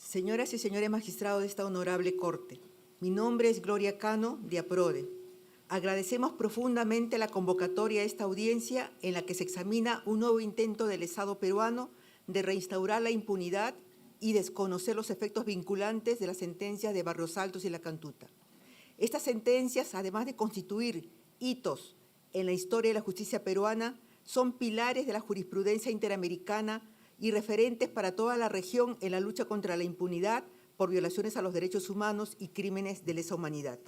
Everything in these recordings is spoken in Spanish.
Señoras y señores magistrados de esta honorable Corte, mi nombre es Gloria Cano, de APRODE. Agradecemos profundamente la convocatoria a esta audiencia en la que se examina un nuevo intento del Estado peruano de reinstaurar la impunidad y desconocer los efectos vinculantes de las sentencias de Barrios Altos y La Cantuta. Estas sentencias, además de constituir hitos en la historia de la justicia peruana, son pilares de la jurisprudencia interamericana y referentes para toda la región en la lucha contra la impunidad por violaciones a los derechos humanos y crímenes de lesa humanidad.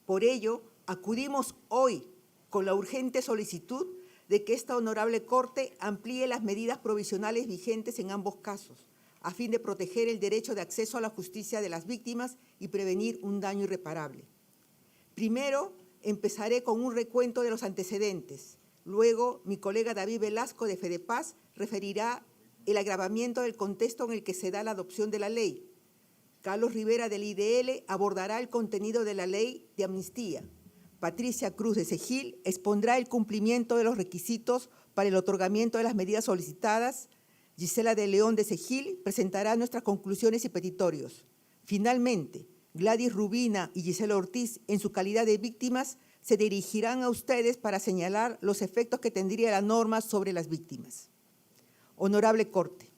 Por ello, acudimos hoy con la urgente solicitud de que esta honorable Corte amplíe las medidas provisionales vigentes en ambos casos, a fin de proteger el derecho de acceso a la justicia de las víctimas y prevenir un daño irreparable. Primero, empezaré con un recuento de los antecedentes. Luego, mi colega David Velasco, de FEDEPAZ, referirá el agravamiento del contexto en el que se da la adopción de la ley. Carlos Rivera, del IDL, abordará el contenido de la ley de amnistía. Patricia Cruz, de SEGIL, expondrá el cumplimiento de los requisitos para el otorgamiento de las medidas solicitadas. Gisela de León, de SEGIL, presentará nuestras conclusiones y petitorios. Finalmente, Gladys Rubina y Gisela Ortiz, en su calidad de víctimas, se dirigirán a ustedes para señalar los efectos que tendría la norma sobre las víctimas. Honorable Corte,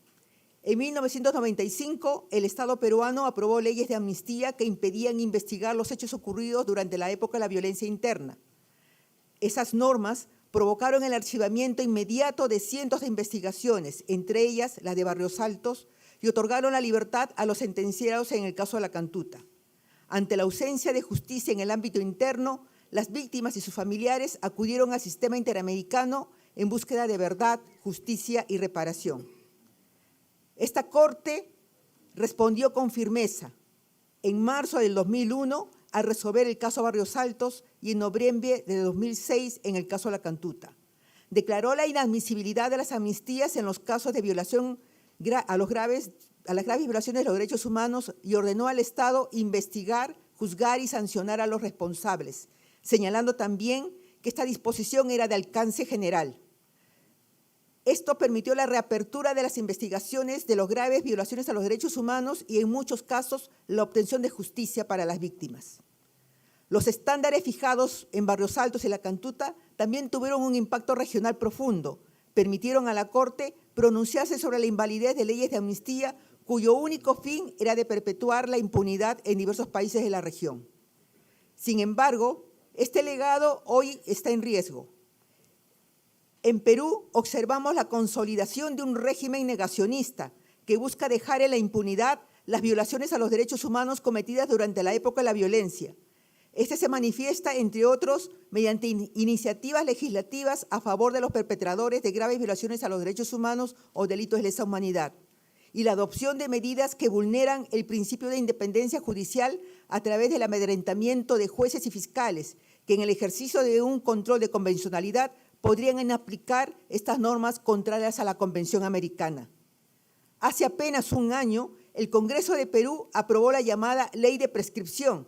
en 1995 el Estado peruano aprobó leyes de amnistía que impedían investigar los hechos ocurridos durante la época de la violencia interna. Esas normas provocaron el archivamiento inmediato de cientos de investigaciones, entre ellas la de Barrios Altos, y otorgaron la libertad a los sentenciados en el caso de La Cantuta. Ante la ausencia de justicia en el ámbito interno, las víctimas y sus familiares acudieron al sistema interamericano en búsqueda de verdad, justicia y reparación. Esta Corte respondió con firmeza en marzo del 2001 al resolver el caso Barrios Altos y en noviembre de 2006 en el caso La Cantuta. Declaró la inadmisibilidad de las amnistías en los casos de violación a las graves violaciones de los derechos humanos y ordenó al Estado investigar, juzgar y sancionar a los responsables, señalando también que esta disposición era de alcance general. Esto permitió la reapertura de las investigaciones de las graves violaciones a los derechos humanos y, en muchos casos, la obtención de justicia para las víctimas. Los estándares fijados en Barrios Altos y La Cantuta también tuvieron un impacto regional profundo. Permitieron a la Corte pronunciarse sobre la invalidez de leyes de amnistía cuyo único fin era de perpetuar la impunidad en diversos países de la región. Sin embargo, este legado hoy está en riesgo. En Perú observamos la consolidación de un régimen negacionista que busca dejar en la impunidad las violaciones a los derechos humanos cometidas durante la época de la violencia. Este se manifiesta, entre otros, mediante iniciativas legislativas a favor de los perpetradores de graves violaciones a los derechos humanos o delitos de lesa humanidad, y la adopción de medidas que vulneran el principio de independencia judicial a través del amedrentamiento de jueces y fiscales, que en el ejercicio de un control de convencionalidad podrían aplicar estas normas contrarias a la Convención Americana. Hace apenas un año, el Congreso de Perú aprobó la llamada Ley de Prescripción.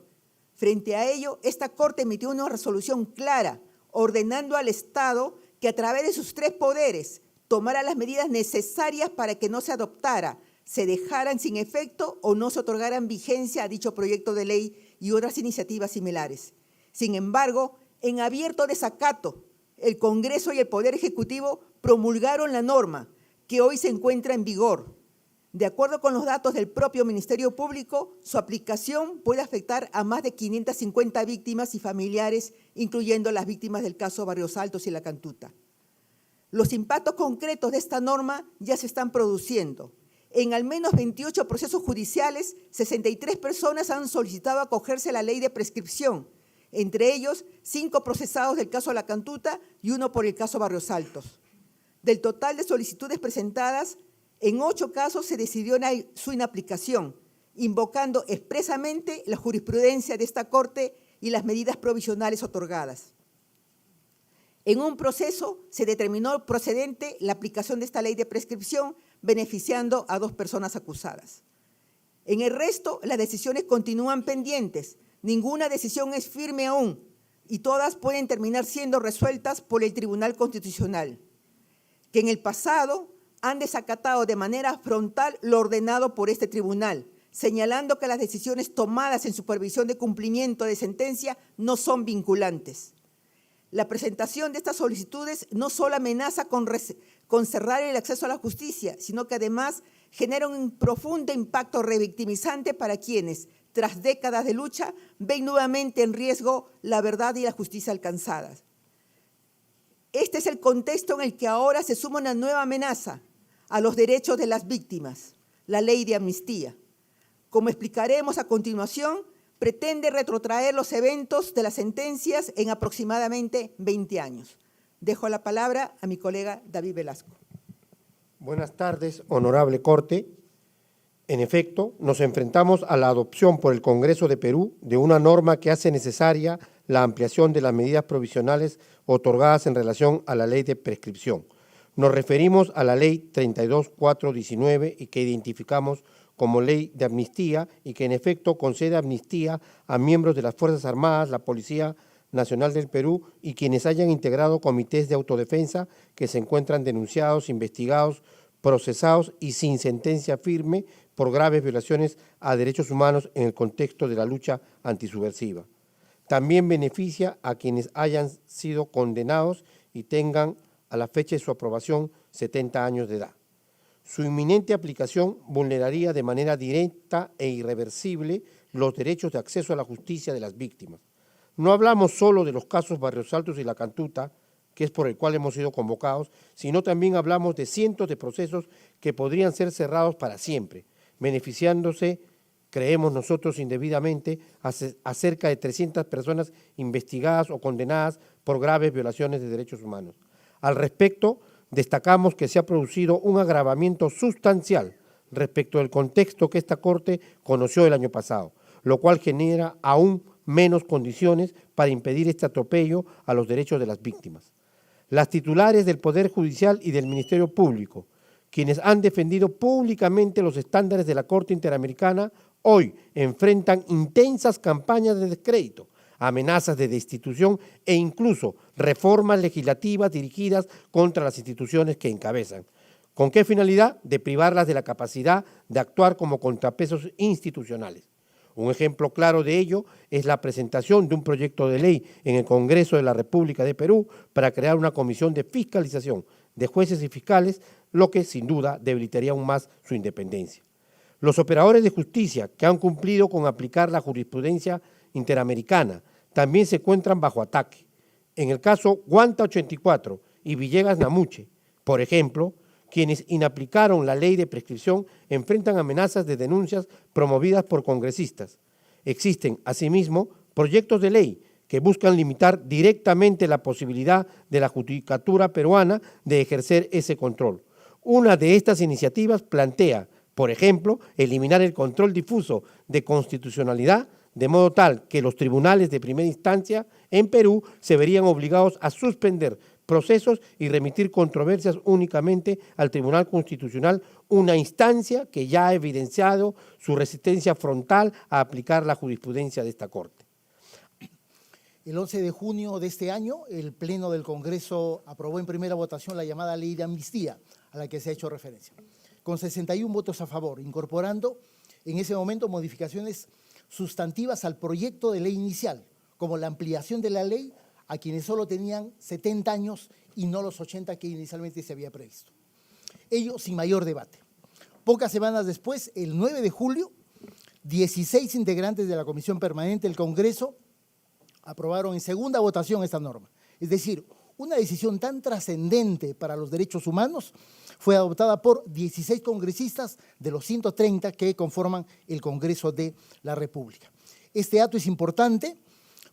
Frente a ello, esta Corte emitió una resolución clara, ordenando al Estado que a través de sus tres poderes tomara las medidas necesarias para que no se adoptara, se dejaran sin efecto o no se otorgaran vigencia a dicho proyecto de ley y otras iniciativas similares. Sin embargo, en abierto desacato, el Congreso y el Poder Ejecutivo promulgaron la norma que hoy se encuentra en vigor. De acuerdo con los datos del propio Ministerio Público, su aplicación puede afectar a más de 550 víctimas y familiares, incluyendo las víctimas del caso Barrios Altos y La Cantuta. Los impactos concretos de esta norma ya se están produciendo. En al menos 28 procesos judiciales, 63 personas han solicitado acogerse a la ley de prescripción, entre ellos 5 procesados del caso La Cantuta y 1 por el caso Barrios Altos. Del total de solicitudes presentadas, en 8 casos se decidió su inaplicación, invocando expresamente la jurisprudencia de esta Corte y las medidas provisionales otorgadas. En un proceso se determinó procedente la aplicación de esta ley de prescripción, beneficiando a 2 personas acusadas. En el resto, las decisiones continúan pendientes. Ninguna decisión es firme aún y todas pueden terminar siendo resueltas por el Tribunal Constitucional, que en el pasado han desacatado de manera frontal lo ordenado por este tribunal, señalando que las decisiones tomadas en supervisión de cumplimiento de sentencia no son vinculantes. La presentación de estas solicitudes no solo amenaza con cerrar el acceso a la justicia, sino que además genera un profundo impacto revictimizante para quienes, tras décadas de lucha, ven nuevamente en riesgo la verdad y la justicia alcanzadas. Este es el contexto en el que ahora se suma una nueva amenaza a los derechos de las víctimas, la ley de amnistía. Como explicaremos a continuación, pretende retrotraer los eventos de las sentencias en aproximadamente 20 años. Dejo la palabra a mi colega David Velasco. Buenas tardes, honorable Corte. En efecto, nos enfrentamos a la adopción por el Congreso de Perú de una norma que hace necesaria la ampliación de las medidas provisionales otorgadas en relación a la ley de prescripción. Nos referimos a la ley 32.419 y que identificamos como ley de amnistía y que en efecto concede amnistía a miembros de las Fuerzas Armadas, la Policía Nacional del Perú y quienes hayan integrado comités de autodefensa que se encuentran denunciados, investigados, procesados y sin sentencia firme por graves violaciones a derechos humanos en el contexto de la lucha antisubversiva. También beneficia a quienes hayan sido condenados y tengan a la fecha de su aprobación 70 años de edad. Su inminente aplicación vulneraría de manera directa e irreversible los derechos de acceso a la justicia de las víctimas. No hablamos solo de los casos Barrios Altos y La Cantuta, que es por el cual hemos sido convocados, sino también hablamos de cientos de procesos que podrían ser cerrados para siempre, beneficiándose, creemos nosotros indebidamente, a cerca de 300 personas investigadas o condenadas por graves violaciones de derechos humanos. Al respecto, destacamos que se ha producido un agravamiento sustancial respecto del contexto que esta Corte conoció el año pasado, lo cual genera aún menos condiciones para impedir este atropello a los derechos de las víctimas. Las titulares del Poder Judicial y del Ministerio Público, quienes han defendido públicamente los estándares de la Corte Interamericana, hoy enfrentan intensas campañas de descrédito, amenazas de destitución e incluso reformas legislativas dirigidas contra las instituciones que encabezan. ¿Con qué finalidad? De privarlas de la capacidad de actuar como contrapesos institucionales. Un ejemplo claro de ello es la presentación de un proyecto de ley en el Congreso de la República de Perú para crear una comisión de fiscalización de jueces y fiscales, lo que sin duda debilitaría aún más su independencia. Los operadores de justicia que han cumplido con aplicar la jurisprudencia interamericana también se encuentran bajo ataque. En el caso Guanta 84 y Villegas Namuche, por ejemplo, quienes inaplicaron la ley de prescripción enfrentan amenazas de denuncias promovidas por congresistas. Existen, asimismo, proyectos de ley que buscan limitar directamente la posibilidad de la judicatura peruana de ejercer ese control. Una de estas iniciativas plantea, por ejemplo, eliminar el control difuso de constitucionalidad, de modo tal que los tribunales de primera instancia en Perú se verían obligados a suspender procesos y remitir controversias únicamente al Tribunal Constitucional, una instancia que ya ha evidenciado su resistencia frontal a aplicar la jurisprudencia de esta Corte. El 11 de junio de este año, el Pleno del Congreso aprobó en primera votación la llamada Ley de Amnistía, a la que se ha hecho referencia, con 61 votos a favor, incorporando en ese momento modificaciones sustantivas al proyecto de ley inicial, como la ampliación de la ley a quienes solo tenían 70 años y no los 80 que inicialmente se había previsto. Ello sin mayor debate. Pocas semanas después, el 9 de julio, 16 integrantes de la Comisión Permanente del Congreso aprobaron en segunda votación esta norma. Es decir, una decisión tan trascendente para los derechos humanos fue adoptada por 16 congresistas de los 130 que conforman el Congreso de la República. Este acto es importante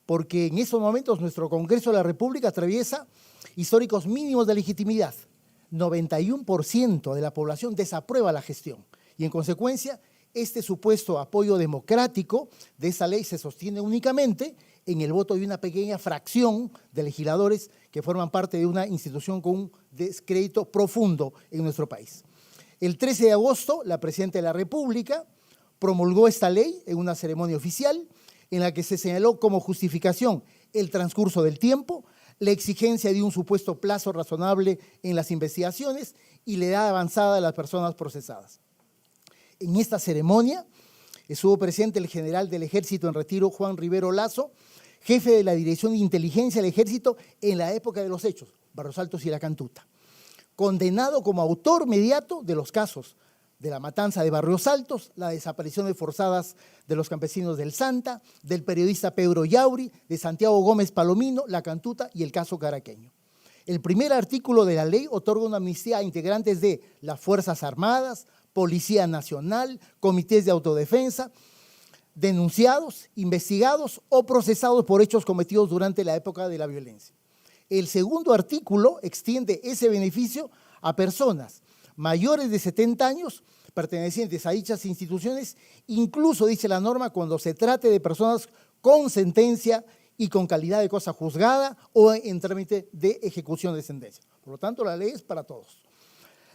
porque en estos momentos nuestro Congreso de la República atraviesa históricos mínimos de legitimidad. 91% de la población desaprueba la gestión y en consecuencia este supuesto apoyo democrático de esa ley se sostiene únicamente en el voto de una pequeña fracción de legisladores que forman parte de una institución con un descrédito profundo en nuestro país. El 13 de agosto, la Presidenta de la República promulgó esta ley en una ceremonia oficial en la que se señaló como justificación el transcurso del tiempo, la exigencia de un supuesto plazo razonable en las investigaciones y la edad avanzada de las personas procesadas. En esta ceremonia estuvo presente el general del Ejército en retiro, Juan Rivero Lazo, jefe de la Dirección de Inteligencia del Ejército en la época de los hechos, Barrios Altos y La Cantuta, condenado como autor mediato de los casos de la matanza de Barrios Altos, la desaparición forzadas de los campesinos del Santa, del periodista Pedro Yauri, de Santiago Gómez Palomino, La Cantuta y el caso caraqueño. El primer artículo de la ley otorga una amnistía a integrantes de las Fuerzas Armadas, Policía Nacional, comités de autodefensa, denunciados, investigados o procesados por hechos cometidos durante la época de la violencia. El segundo artículo extiende ese beneficio a personas mayores de 70 años pertenecientes a dichas instituciones, incluso, dice la norma, cuando se trate de personas con sentencia y con calidad de cosa juzgada o en trámite de ejecución de sentencia. Por lo tanto, la ley es para todos.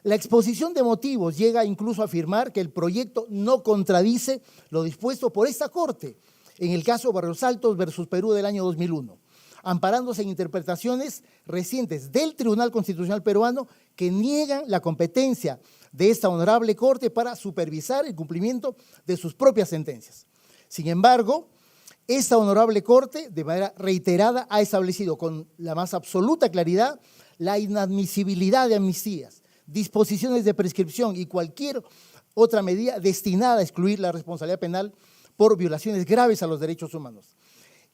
La exposición de motivos llega incluso a afirmar que el proyecto no contradice lo dispuesto por esta Corte en el caso Barrios Altos versus Perú del año 2001, amparándose en interpretaciones recientes del Tribunal Constitucional peruano que niegan la competencia de esta honorable Corte para supervisar el cumplimiento de sus propias sentencias. Sin embargo, esta honorable Corte, de manera reiterada, ha establecido con la más absoluta claridad la inadmisibilidad de amnistías, disposiciones de prescripción y cualquier otra medida destinada a excluir la responsabilidad penal por violaciones graves a los derechos humanos.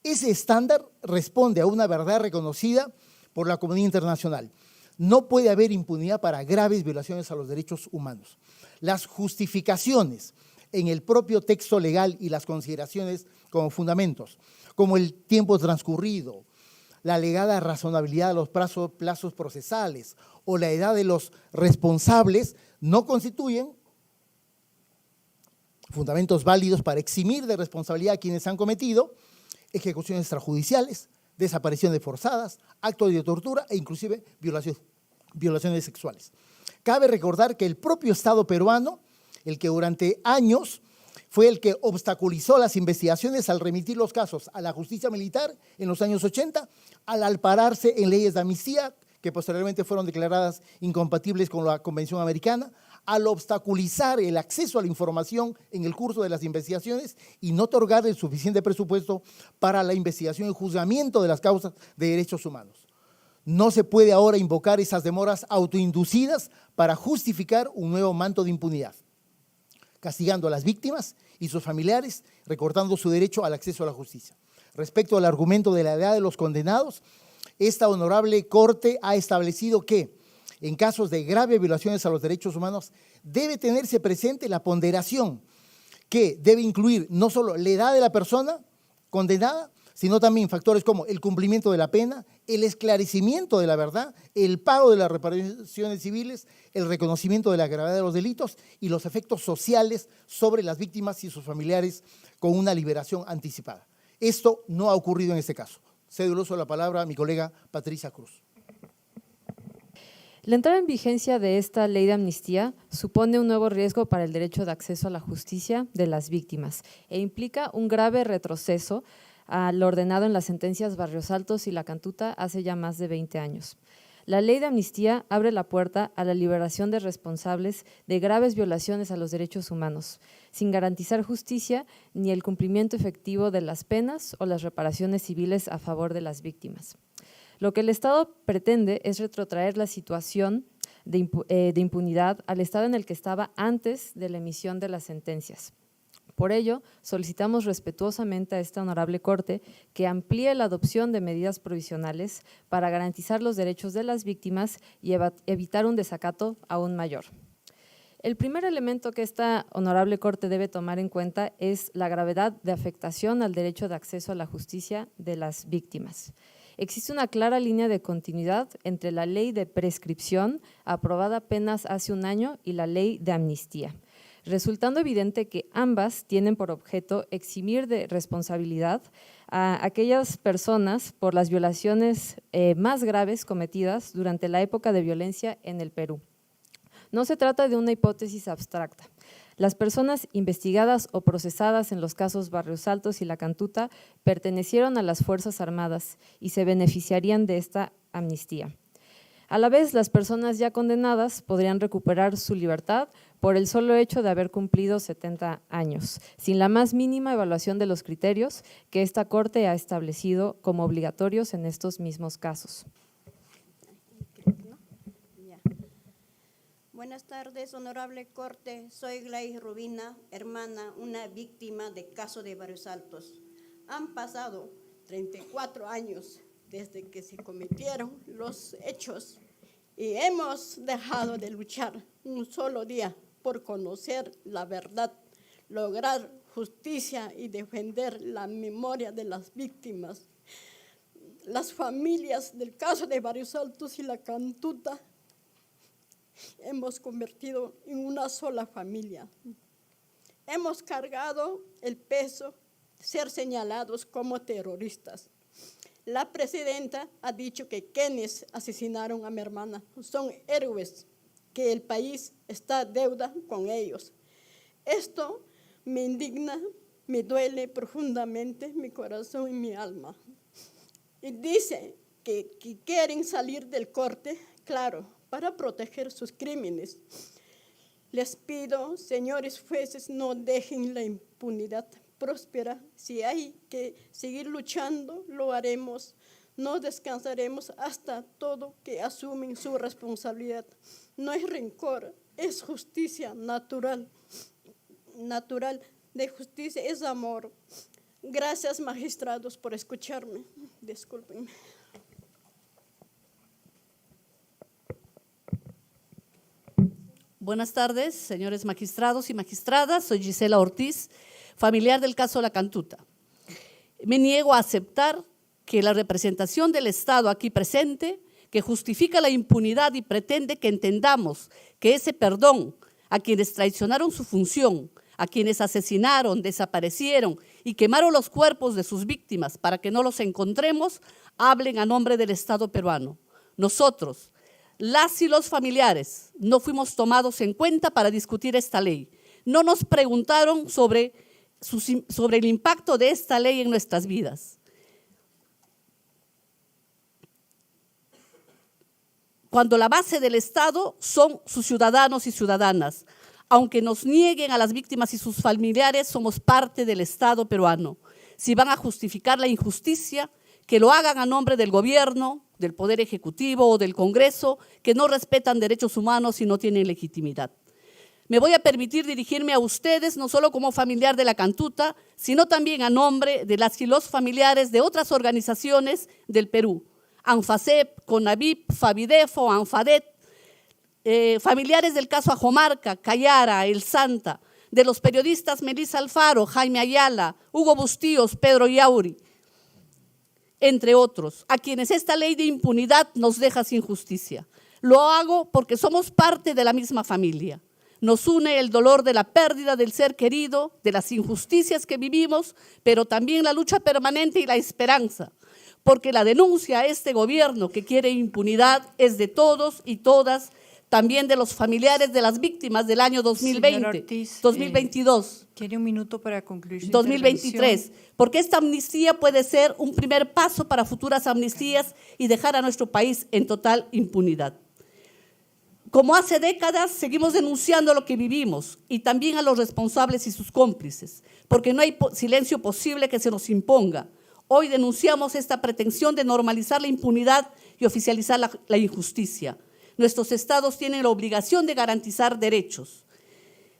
Ese estándar responde a una verdad reconocida por la comunidad internacional. No puede haber impunidad para graves violaciones a los derechos humanos. Las justificaciones en el propio texto legal y las consideraciones como fundamentos, como el tiempo transcurrido, la alegada razonabilidad de los plazos procesales o la edad de los responsables, no constituyen fundamentos válidos para eximir de responsabilidad a quienes han cometido ejecuciones extrajudiciales, desapariciones forzadas, actos de tortura e inclusive violaciones sexuales. Cabe recordar que el propio Estado peruano, el que durante años fue el que obstaculizó las investigaciones al remitir los casos a la justicia militar en los años 80, al ampararse en leyes de amnistía que posteriormente fueron declaradas incompatibles con la Convención Americana, al obstaculizar el acceso a la información en el curso de las investigaciones y no otorgar el suficiente presupuesto para la investigación y juzgamiento de las causas de derechos humanos. No se puede ahora invocar esas demoras autoinducidas para justificar un nuevo manto de impunidad, castigando a las víctimas y sus familiares, recortando su derecho al acceso a la justicia. Respecto al argumento de la edad de los condenados, esta honorable Corte ha establecido que en casos de graves violaciones a los derechos humanos debe tenerse presente la ponderación que debe incluir no solo la edad de la persona condenada, sino también factores como el cumplimiento de la pena, el esclarecimiento de la verdad, el pago de las reparaciones civiles, el reconocimiento de la gravedad de los delitos y los efectos sociales sobre las víctimas y sus familiares con una liberación anticipada. Esto no ha ocurrido en este caso. Cedo el uso de la palabra a mi colega Patricia Cruz. La entrada en vigencia de esta ley de amnistía supone un nuevo riesgo para el derecho de acceso a la justicia de las víctimas e implica un grave retroceso a lo ordenado en las sentencias Barrios Altos y La Cantuta hace ya más de 20 años. La ley de amnistía abre la puerta a la liberación de responsables de graves violaciones a los derechos humanos, sin garantizar justicia ni el cumplimiento efectivo de las penas o las reparaciones civiles a favor de las víctimas. Lo que el Estado pretende es retrotraer la situación de impunidad al estado en el que estaba antes de la emisión de las sentencias. Por ello, solicitamos respetuosamente a esta honorable Corte que amplíe la adopción de medidas provisionales para garantizar los derechos de las víctimas y evitar un desacato aún mayor. El primer elemento que esta honorable Corte debe tomar en cuenta es la gravedad de afectación al derecho de acceso a la justicia de las víctimas. Existe una clara línea de continuidad entre la ley de prescripción, aprobada apenas hace un año, y la ley de amnistía, resultando evidente que ambas tienen por objeto eximir de responsabilidad a aquellas personas por las violaciones más graves cometidas durante la época de violencia en el Perú. No se trata de una hipótesis abstracta. Las personas investigadas o procesadas en los casos Barrios Altos y La Cantuta pertenecieron a las Fuerzas Armadas y se beneficiarían de esta amnistía. A la vez, las personas ya condenadas podrían recuperar su libertad por el solo hecho de haber cumplido 70 años, sin la más mínima evaluación de los criterios que esta Corte ha establecido como obligatorios en estos mismos casos. Buenas tardes, honorable Corte. Soy Gladys Rubina, hermana, una víctima de caso de Barrios Altos. Han pasado 34 años desde que se cometieron los hechos y hemos dejado de luchar un solo día por conocer la verdad, lograr justicia y defender la memoria de las víctimas. Las familias del caso de Barrios Altos y La Cantuta hemos convertido en una sola familia. Hemos cargado el peso de ser señalados como terroristas. La presidenta ha dicho que quienes asesinaron a mi hermana son héroes, que el país está deuda con ellos. Esto me indigna, me duele profundamente mi corazón y mi alma. Y dice que quieren salir del corte, claro, para proteger sus crímenes. Les pido, señores jueces, no dejen la impunidad próspera. Si hay que seguir luchando, lo haremos. No descansaremos hasta todo que asumen su responsabilidad. No es rencor, es justicia natural. Natural de justicia es amor. Gracias, magistrados, por escucharme. Discúlpenme. Buenas tardes, señores magistrados y magistradas. Soy Gisela Ortiz, familiar del caso La Cantuta. Me niego a aceptar que la representación del Estado aquí presente, que justifica la impunidad y pretende que entendamos que ese perdón a quienes traicionaron su función, a quienes asesinaron, desaparecieron y quemaron los cuerpos de sus víctimas para que no los encontremos, hablen a nombre del Estado peruano. Nosotros, las y los familiares, no fuimos tomados en cuenta para discutir esta ley. No nos preguntaron sobre el impacto de esta ley en nuestras vidas. Cuando la base del Estado son sus ciudadanos y ciudadanas. Aunque nos nieguen a las víctimas y sus familiares, somos parte del Estado peruano. Si van a justificar la injusticia, que lo hagan a nombre del gobierno, del Poder Ejecutivo o del Congreso, que no respetan derechos humanos y no tienen legitimidad. Me voy a permitir dirigirme a ustedes no solo como familiar de La Cantuta, sino también a nombre de las y los familiares de otras organizaciones del Perú, ANFACEP, CONAVIP, FABIDEFO, ANFADET, familiares del caso Ajomarca, Cayara, El Santa, de los periodistas Melissa Alfaro, Jaime Ayala, Hugo Bustíos, Pedro Yauri, entre otros, a quienes esta ley de impunidad nos deja sin justicia. Lo hago porque somos parte de la misma familia. Nos une el dolor de la pérdida del ser querido, de las injusticias que vivimos, pero también la lucha permanente y la esperanza, porque la denuncia a este gobierno que quiere impunidad es de todos y todas, también de los familiares de las víctimas del año 2020, Señora Ortiz, 2022. Tiene un minuto para concluir su 2023, intervención. porque esta amnistía puede ser un primer paso para futuras amnistías y dejar a nuestro país en total impunidad. Como hace décadas, seguimos denunciando lo que vivimos y también a los responsables y sus cómplices, porque no hay silencio posible que se nos imponga. Hoy denunciamos esta pretensión de normalizar la impunidad y oficializar la injusticia. Nuestros estados tienen la obligación de garantizar derechos,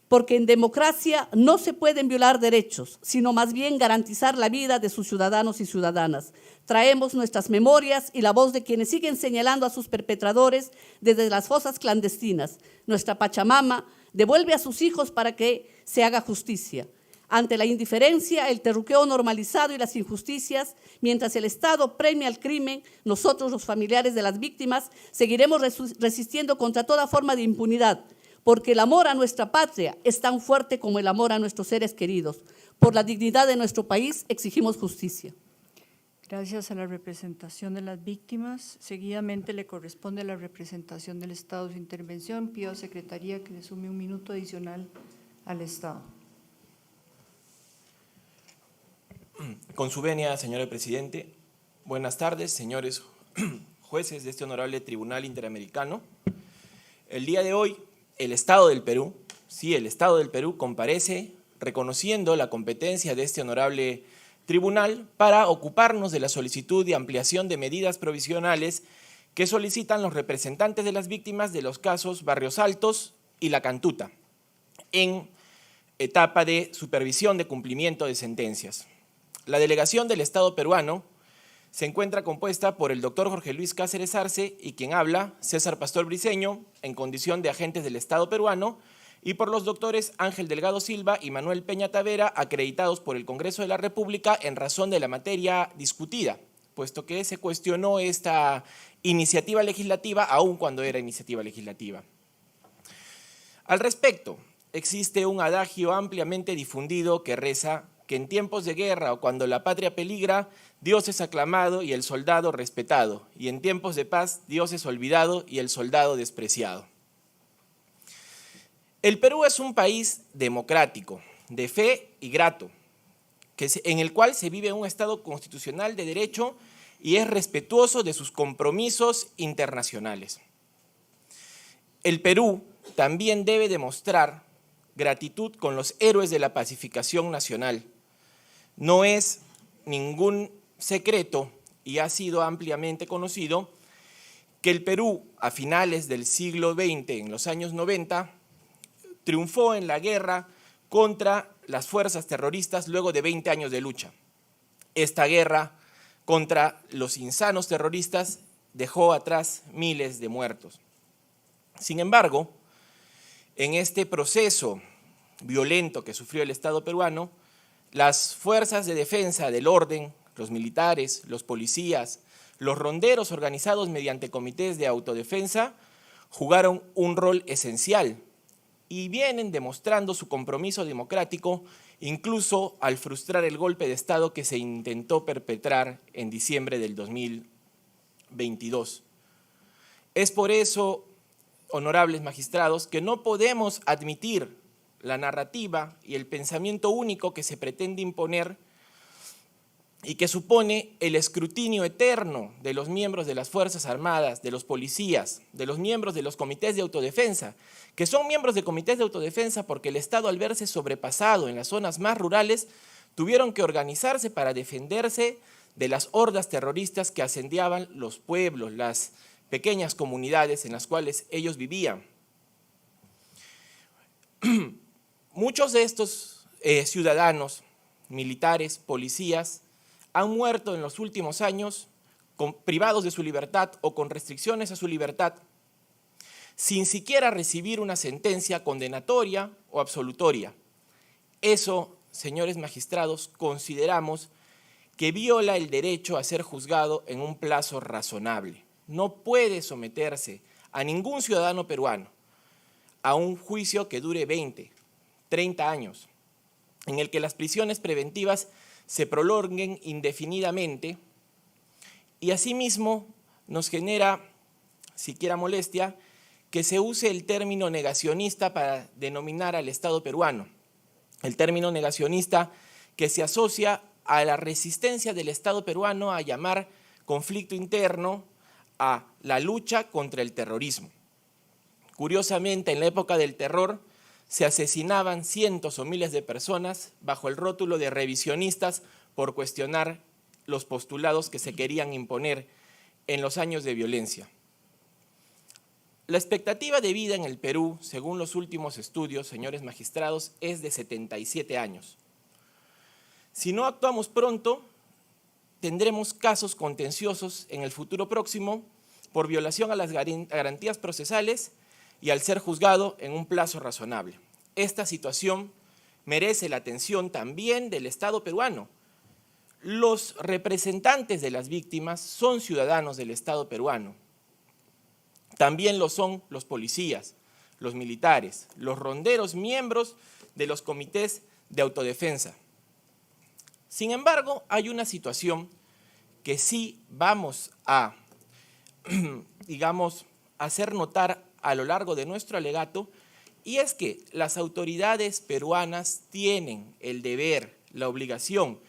porque en democracia no se pueden violar derechos, sino más bien garantizar la vida de sus ciudadanos y ciudadanas. Traemos nuestras memorias y la voz de quienes siguen señalando a sus perpetradores desde las fosas clandestinas. Nuestra Pachamama devuelve a sus hijos para que se haga justicia. Ante la indiferencia, el terruqueo normalizado y las injusticias, mientras el Estado premia el crimen, nosotros, los familiares de las víctimas, seguiremos resistiendo contra toda forma de impunidad, porque el amor a nuestra patria es tan fuerte como el amor a nuestros seres queridos. Por la dignidad de nuestro país exigimos justicia. Gracias a la representación de las víctimas. Seguidamente le corresponde la representación del Estado su intervención. Pido a Secretaría que le sume un minuto adicional al Estado. Con su venia, señor presidente. Buenas tardes, señores jueces de este honorable Tribunal Interamericano. El día de hoy, el Estado del Perú, comparece reconociendo la competencia de este honorable tribunal para ocuparnos de la solicitud de ampliación de medidas provisionales que solicitan los representantes de las víctimas de los casos Barrios Altos y La Cantuta, en etapa de supervisión de cumplimiento de sentencias. La delegación del Estado peruano se encuentra compuesta por el doctor Jorge Luis Cáceres Arce y quien habla, César Pastor Briceño, en condición de agentes del Estado peruano, y por los doctores Ángel Delgado Silva y Manuel Peña Tavera, acreditados por el Congreso de la República en razón de la materia discutida, puesto que se cuestionó esta iniciativa legislativa aun cuando era iniciativa legislativa. Al respecto, existe un adagio ampliamente difundido que reza que en tiempos de guerra o cuando la patria peligra, Dios es aclamado y el soldado respetado, y en tiempos de paz, Dios es olvidado y el soldado despreciado. El Perú es un país democrático, de fe y grato, en el cual se vive un Estado constitucional de derecho y es respetuoso de sus compromisos internacionales. El Perú también debe demostrar gratitud con los héroes de la pacificación nacional. No es ningún secreto y ha sido ampliamente conocido que el Perú a finales del siglo XX, en los años 90, triunfó en la guerra contra las fuerzas terroristas luego de 20 años de lucha. Esta guerra contra los insanos terroristas dejó atrás miles de muertos. Sin embargo, en este proceso violento que sufrió el Estado peruano, las fuerzas de defensa del orden, los militares, los policías, los ronderos organizados mediante comités de autodefensa, jugaron un rol esencial y vienen demostrando su compromiso democrático incluso al frustrar el golpe de Estado que se intentó perpetrar en diciembre del 2022. Es por eso, honorables magistrados, que no podemos admitir la narrativa y el pensamiento único que se pretende imponer y que supone el escrutinio eterno de los miembros de las Fuerzas Armadas, de los policías, de los miembros de los comités de autodefensa, que son miembros de comités de autodefensa porque el Estado, al verse sobrepasado en las zonas más rurales, tuvieron que organizarse para defenderse de las hordas terroristas que asediaban los pueblos, las pequeñas comunidades en las cuales ellos vivían. Muchos de estos ciudadanos, militares, policías, han muerto en los últimos años privados de su libertad o con restricciones a su libertad, sin siquiera recibir una sentencia condenatoria o absolutoria. Eso, señores magistrados, consideramos que viola el derecho a ser juzgado en un plazo razonable. No puede someterse a ningún ciudadano peruano a un juicio que dure 20, 30 años, en el que las prisiones preventivas se prolonguen indefinidamente y asimismo nos genera, siquiera molestia, que se use el término negacionista para denominar al Estado peruano. El término negacionista que se asocia a la resistencia del Estado peruano a llamar conflicto interno a la lucha contra el terrorismo. Curiosamente, en la época del terror, se asesinaban cientos o miles de personas bajo el rótulo de revisionistas por cuestionar los postulados que se querían imponer en los años de violencia. La expectativa de vida en el Perú, según los últimos estudios, señores magistrados, es de 77 años. Si no actuamos pronto, tendremos casos contenciosos en el futuro próximo por violación a las garantías procesales y al ser juzgado en un plazo razonable. Esta situación merece la atención también del Estado peruano. Los representantes de las víctimas son ciudadanos del Estado peruano. También lo son los policías, los militares, los ronderos, miembros de los comités de autodefensa. Sin embargo, hay una situación que sí vamos a, hacer notar a lo largo de nuestro alegato, y es que las autoridades peruanas tienen el deber, la obligación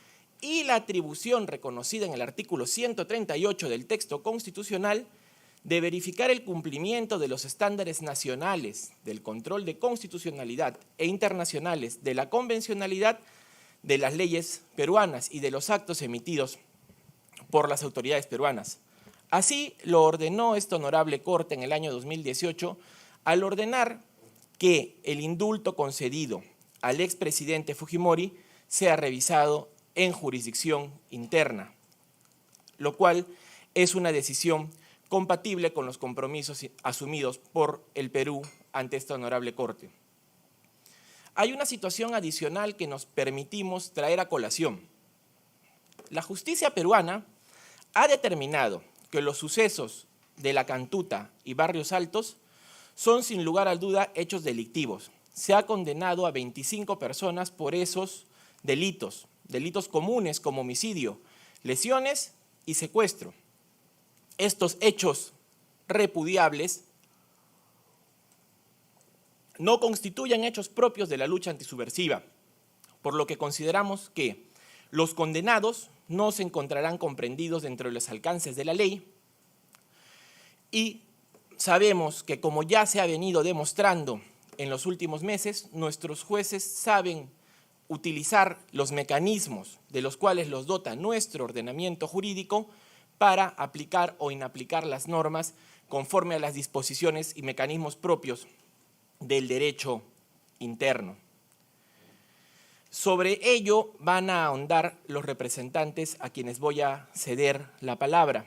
y la atribución reconocida en el artículo 138 del texto constitucional de verificar el cumplimiento de los estándares nacionales del control de constitucionalidad e internacionales de la convencionalidad de las leyes peruanas y de los actos emitidos por las autoridades peruanas. Así lo ordenó esta honorable Corte en el año 2018 al ordenar que el indulto concedido al expresidente Fujimori sea revisado en jurisdicción interna, lo cual es una decisión compatible con los compromisos asumidos por el Perú ante esta honorable Corte. Hay una situación adicional que nos permitimos traer a colación. La justicia peruana ha determinado que los sucesos de La Cantuta y Barrios Altos son sin lugar a duda hechos delictivos. Se ha condenado a 25 personas por esos delitos comunes como homicidio, lesiones y secuestro. Estos hechos repudiables no constituyen hechos propios de la lucha antisubversiva, por lo que consideramos que los condenados no se encontrarán comprendidos dentro de los alcances de la ley y sabemos que, como ya se ha venido demostrando en los últimos meses, nuestros jueces saben utilizar los mecanismos de los cuales los dota nuestro ordenamiento jurídico para aplicar o inaplicar las normas conforme a las disposiciones y mecanismos propios del derecho interno. Sobre ello van a ahondar los representantes a quienes voy a ceder la palabra.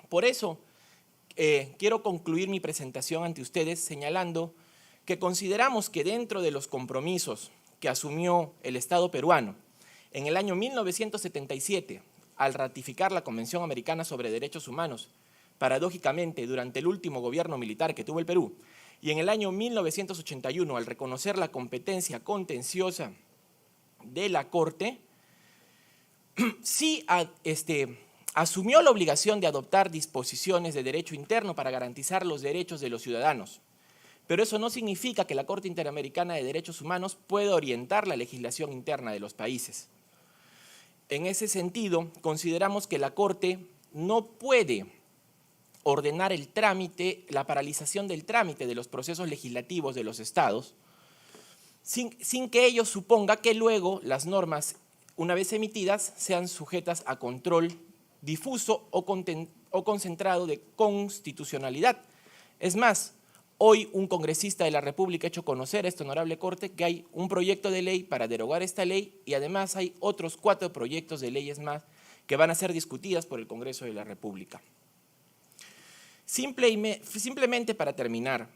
Por eso, quiero concluir mi presentación ante ustedes señalando que consideramos que dentro de los compromisos que asumió el Estado peruano en el año 1977, al ratificar la Convención Americana sobre Derechos Humanos, paradójicamente durante el último gobierno militar que tuvo el Perú, y en el año 1981, al reconocer la competencia contenciosa de la Corte, sí asumió la obligación de adoptar disposiciones de derecho interno para garantizar los derechos de los ciudadanos. Pero eso no significa que la Corte Interamericana de Derechos Humanos pueda orientar la legislación interna de los países. En ese sentido, consideramos que la Corte no puede ordenar el trámite, la paralización del trámite de los procesos legislativos de los estados, sin que ello suponga que luego las normas, una vez emitidas, sean sujetas a control difuso o concentrado de constitucionalidad. Es más, hoy un congresista de la República ha hecho conocer a esta honorable Corte que hay un proyecto de ley para derogar esta ley y además hay otros 4 proyectos de leyes más que van a ser discutidas por el Congreso de la República. Simplemente para terminar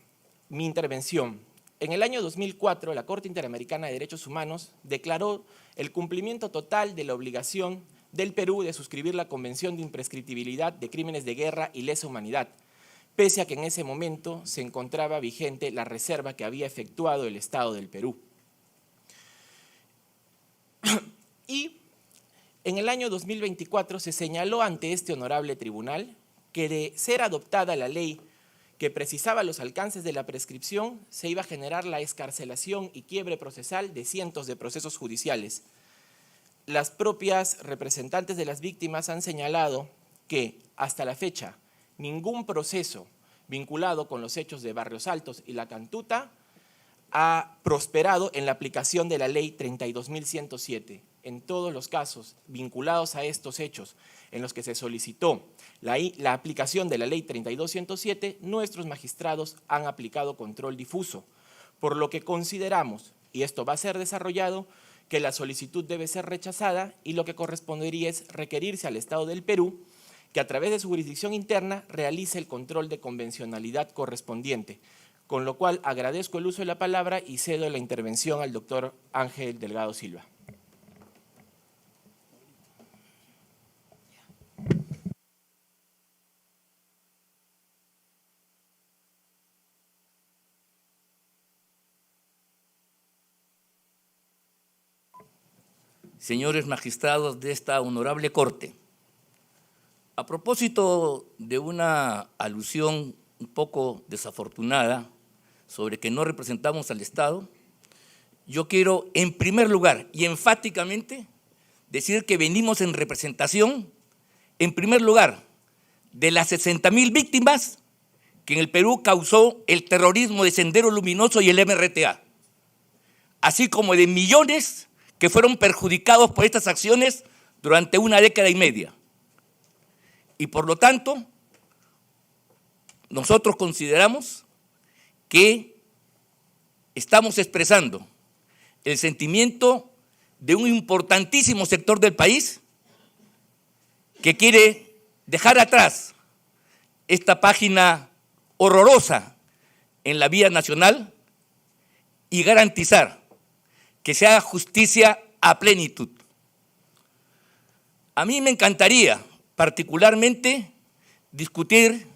mi intervención, en el año 2004 la Corte Interamericana de Derechos Humanos declaró el cumplimiento total de la obligación del Perú de suscribir la Convención de Imprescriptibilidad de Crímenes de Guerra y Lesa Humanidad, pese a que en ese momento se encontraba vigente la reserva que había efectuado el Estado del Perú. Y en el año 2024 se señaló ante este honorable tribunal que de ser adoptada la ley que precisaba los alcances de la prescripción, se iba a generar la excarcelación y quiebre procesal de cientos de procesos judiciales. Las propias representantes de las víctimas han señalado que hasta la fecha ningún proceso vinculado con los hechos de Barrios Altos y La Cantuta ha prosperado en la aplicación de la ley 32.107. En todos los casos vinculados a estos hechos en los que se solicitó la aplicación de la ley 32.107, nuestros magistrados han aplicado control difuso, por lo que consideramos, y esto va a ser desarrollado, que la solicitud debe ser rechazada y lo que correspondería es requerirse al Estado del Perú que a través de su jurisdicción interna realice el control de convencionalidad correspondiente, con lo cual agradezco el uso de la palabra y cedo la intervención al doctor Ángel Delgado Silva. Señores magistrados de esta honorable Corte, a propósito de una alusión un poco desafortunada sobre que no representamos al Estado, yo quiero en primer lugar y enfáticamente decir que venimos en representación, en primer lugar, de las 60.000 víctimas que en el Perú causó el terrorismo de Sendero Luminoso y el MRTA, así como de millones que fueron perjudicados por estas acciones durante una década y media. Y por lo tanto, nosotros consideramos que estamos expresando el sentimiento de un importantísimo sector del país que quiere dejar atrás esta página horrorosa en la vía nacional y garantizar que se haga justicia a plenitud. A mí me encantaría particularmente discutir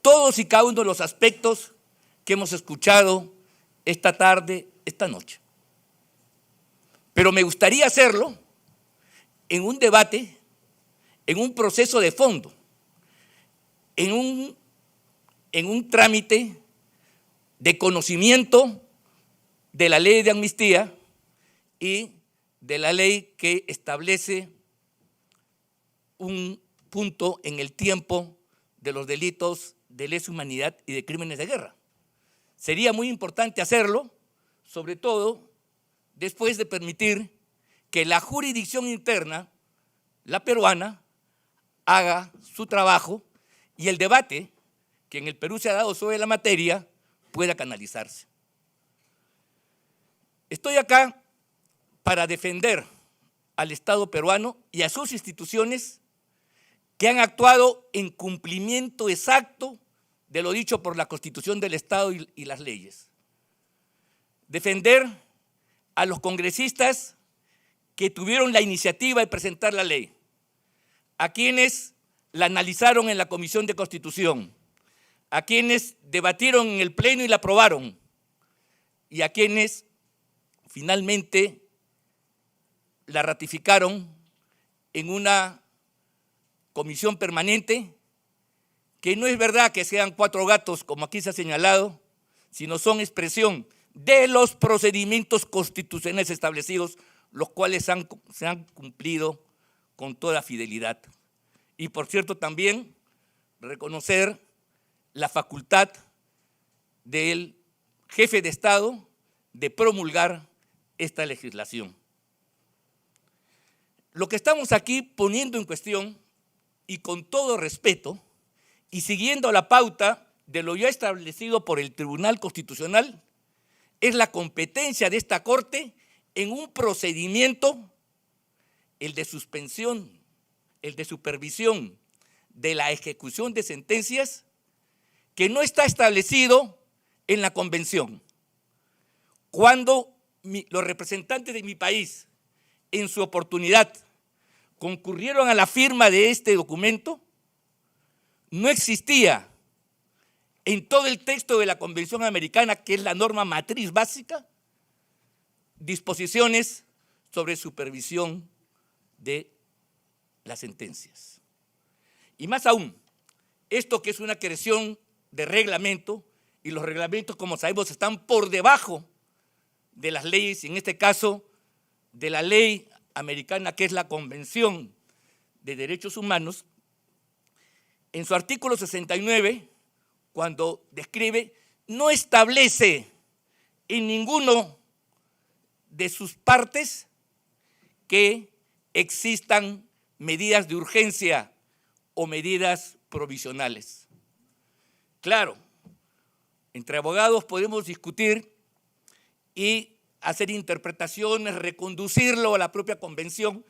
todos y cada uno de los aspectos que hemos escuchado esta tarde, esta noche. Pero me gustaría hacerlo en un debate, en un proceso de fondo, en un trámite de conocimiento de la ley de amnistía y de la ley que establece un punto en el tiempo de los delitos de lesa humanidad y de crímenes de guerra. Sería muy importante hacerlo, sobre todo después de permitir que la jurisdicción interna, la peruana, haga su trabajo y el debate que en el Perú se ha dado sobre la materia pueda canalizarse. Estoy acá para defender al Estado peruano y a sus instituciones que han actuado en cumplimiento exacto de lo dicho por la Constitución del Estado y las leyes. Defender a los congresistas que tuvieron la iniciativa de presentar la ley, a quienes la analizaron en la Comisión de Constitución, a quienes debatieron en el Pleno y la aprobaron, y a quienes finalmente la ratificaron en una comisión permanente, que no es verdad que sean 4 gatos, como aquí se ha señalado, sino son expresión de los procedimientos constitucionales establecidos, los cuales se han cumplido con toda fidelidad. Y por cierto también reconocer la facultad del jefe de Estado de promulgar esta legislación. Lo que estamos aquí poniendo en cuestión, y con todo respeto, y siguiendo la pauta de lo ya establecido por el Tribunal Constitucional, es la competencia de esta Corte en un procedimiento, el de suspensión, el de supervisión de la ejecución de sentencias, que no está establecido en la Convención. Cuando los representantes de mi país, en su oportunidad, concurrieron a la firma de este documento, no existía en todo el texto de la Convención Americana, que es la norma matriz básica, disposiciones sobre supervisión de las sentencias. Y más aún, esto que es una creación de reglamento, y los reglamentos, como sabemos, están por debajo de las leyes, y en este caso de la ley americana, que es la Convención de Derechos Humanos, en su artículo 69, cuando describe, no establece en ninguno de sus partes que existan medidas de urgencia o medidas provisionales. Claro, entre abogados podemos discutir y hacer interpretaciones, reconducirlo a la propia Convención,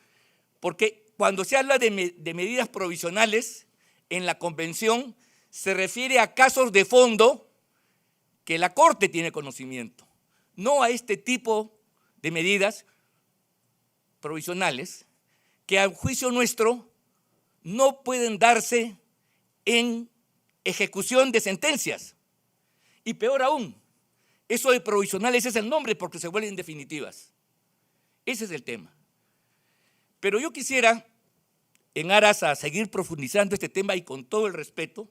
porque cuando se habla de medidas provisionales en la Convención se refiere a casos de fondo que la Corte tiene conocimiento, no a este tipo de medidas provisionales que a juicio nuestro no pueden darse en ejecución de sentencias. Y peor aún, eso de provisionales es el nombre porque se vuelven definitivas. Ese es el tema. Pero yo quisiera, en aras a seguir profundizando este tema y con todo el respeto,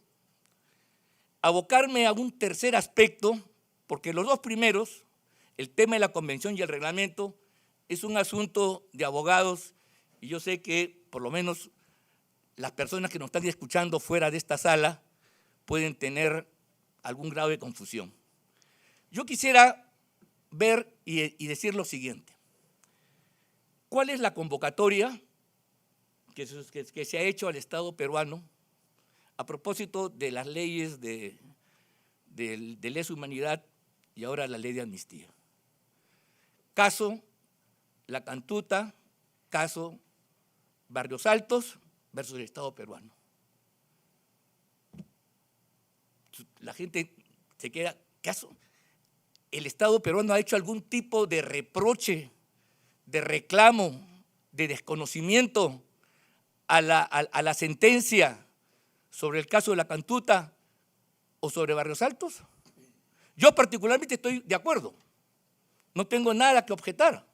abocarme a un tercer aspecto, porque los dos primeros, el tema de la Convención y el reglamento, es un asunto de abogados y yo sé que por lo menos las personas que nos están escuchando fuera de esta sala pueden tener algún grado de confusión. Yo quisiera ver y decir lo siguiente. ¿Cuál es la convocatoria que se ha hecho al Estado peruano a propósito de las leyes de lesa humanidad y ahora la ley de amnistía? Caso La Cantuta, caso Barrios Altos versus el Estado peruano. La gente se queda, ¿caso? ¿El Estado peruano ha hecho algún tipo de reproche, de reclamo, de desconocimiento a la sentencia sobre el caso de La Cantuta o sobre Barrios Altos? Yo particularmente estoy de acuerdo, no tengo nada que objetar,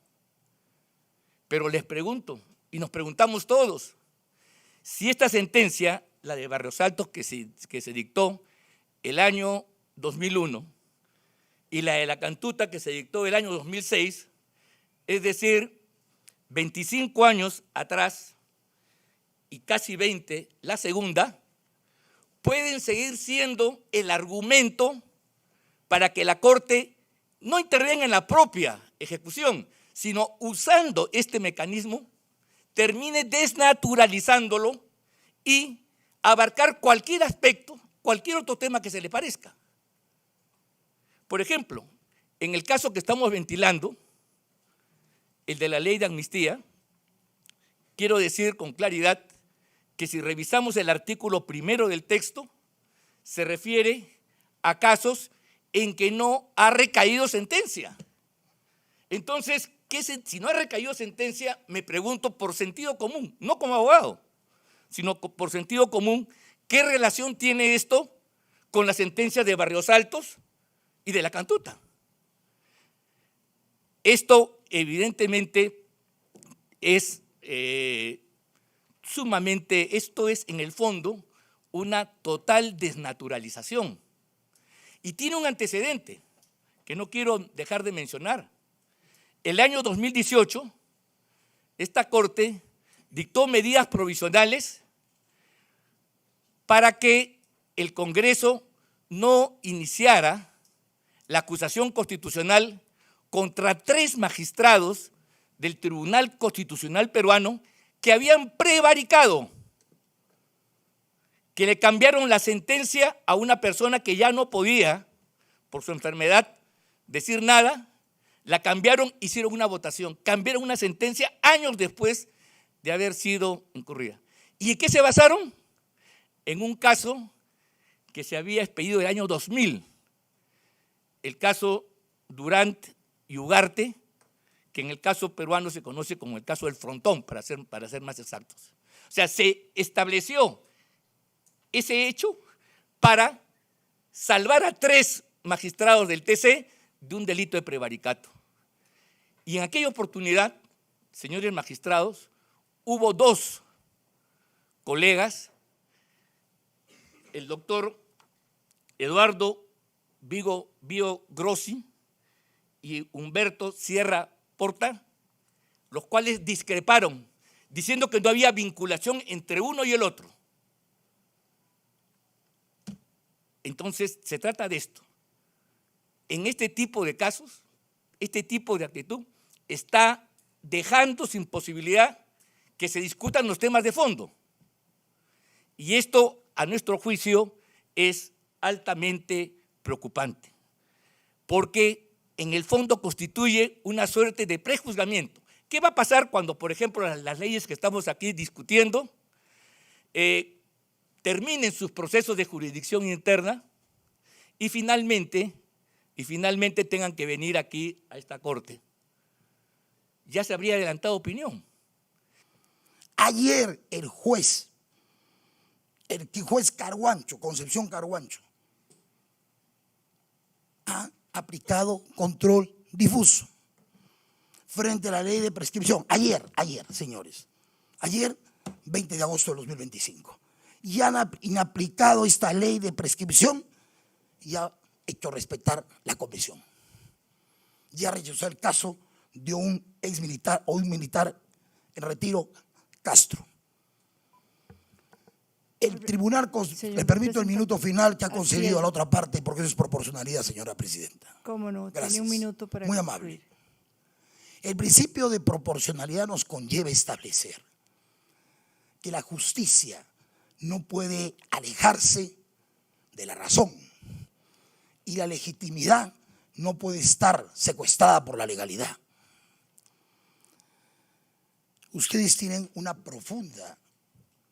pero les pregunto, y nos preguntamos todos, si esta sentencia, la de Barrios Altos que se dictó el año 2001 y la de La Cantuta que se dictó el año 2006, es decir, 25 años atrás y casi 20 la segunda, pueden seguir siendo el argumento para que la Corte no intervenga en la propia ejecución, sino usando este mecanismo, termine desnaturalizándolo y abarcar cualquier aspecto, cualquier otro tema que se le parezca. Por ejemplo, en el caso que estamos ventilando, el de la ley de amnistía, quiero decir con claridad que si revisamos el artículo 1 del texto, se refiere a casos en que no ha recaído sentencia. Entonces, si no ha recaído sentencia, me pregunto por sentido común, no como abogado, sino por sentido común, ¿qué relación tiene esto con la sentencia de Barrios Altos y de La Cantuta? Esto evidentemente es esto es en el fondo una total desnaturalización. Y tiene un antecedente que no quiero dejar de mencionar. El año 2018, esta Corte dictó medidas provisionales para que el Congreso no iniciara la acusación constitucional contra 3 magistrados del Tribunal Constitucional peruano que habían prevaricado, que le cambiaron la sentencia a una persona que ya no podía, por su enfermedad, decir nada, la cambiaron, hicieron una votación, cambiaron una sentencia años después de haber sido incurrida. ¿Y en qué se basaron? En un caso que se había expedido el año 2000, el caso Durant y Ugarte, que en el caso peruano se conoce como el caso del Frontón, para ser más exactos. O sea, se estableció ese hecho para salvar a 3 magistrados del TC de un delito de prevaricato. Y en aquella oportunidad, señores magistrados, hubo 2 colegas, el doctor Eduardo Bio Grossi y Humberto Sierra Porta, los cuales discreparon, diciendo que no había vinculación entre uno y el otro. Entonces, se trata de esto. En este tipo de casos, este tipo de actitud está dejando sin posibilidad que se discutan los temas de fondo. Y esto, a nuestro juicio, es altamente preocupante, porque en el fondo constituye una suerte de prejuzgamiento. ¿Qué va a pasar cuando, por ejemplo, las leyes que estamos aquí discutiendo terminen sus procesos de jurisdicción interna y finalmente tengan que venir aquí a esta Corte? Ya se habría adelantado opinión. Ayer el juez Carhuancho, Concepción Carhuancho, ha aplicado control difuso frente a la ley de prescripción. Ayer, señores, ayer, 20 de agosto de 2025. Y han aplicado esta ley de prescripción y ha hecho respetar la convención. Ya rechazó el caso de un exmilitar o un militar en retiro Castro. El tribunal, Señor le permito el representante. minuto final que ha Así concedido es. a la otra parte, porque eso es proporcionalidad, señora presidenta. Cómo no, Gracias. tiene un minuto para Muy concluir. amable. El principio de proporcionalidad nos conlleva establecer que la justicia no puede alejarse de la razón y la legitimidad no puede estar secuestrada por la legalidad. Ustedes tienen una profunda,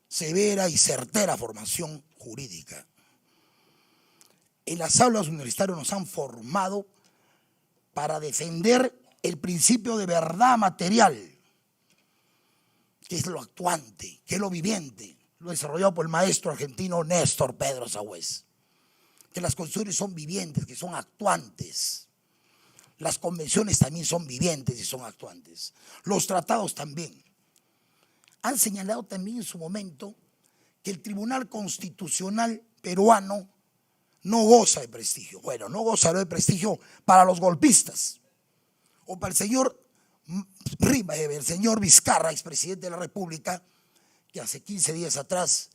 severa y certera formación jurídica. En las aulas universitarias nos han formado para defender el principio de verdad material, que es lo actuante, que es lo viviente, lo desarrollado por el maestro argentino Néstor Pedro Sagüez, que las constituciones son vivientes, que son actuantes. Las convenciones también son vivientes y son actuantes. Los tratados también. Han señalado también en su momento que el Tribunal Constitucional peruano no goza de prestigio. Bueno, no goza de prestigio para los golpistas o para el señor Vizcarra, expresidente de la República, que hace 15 días atrás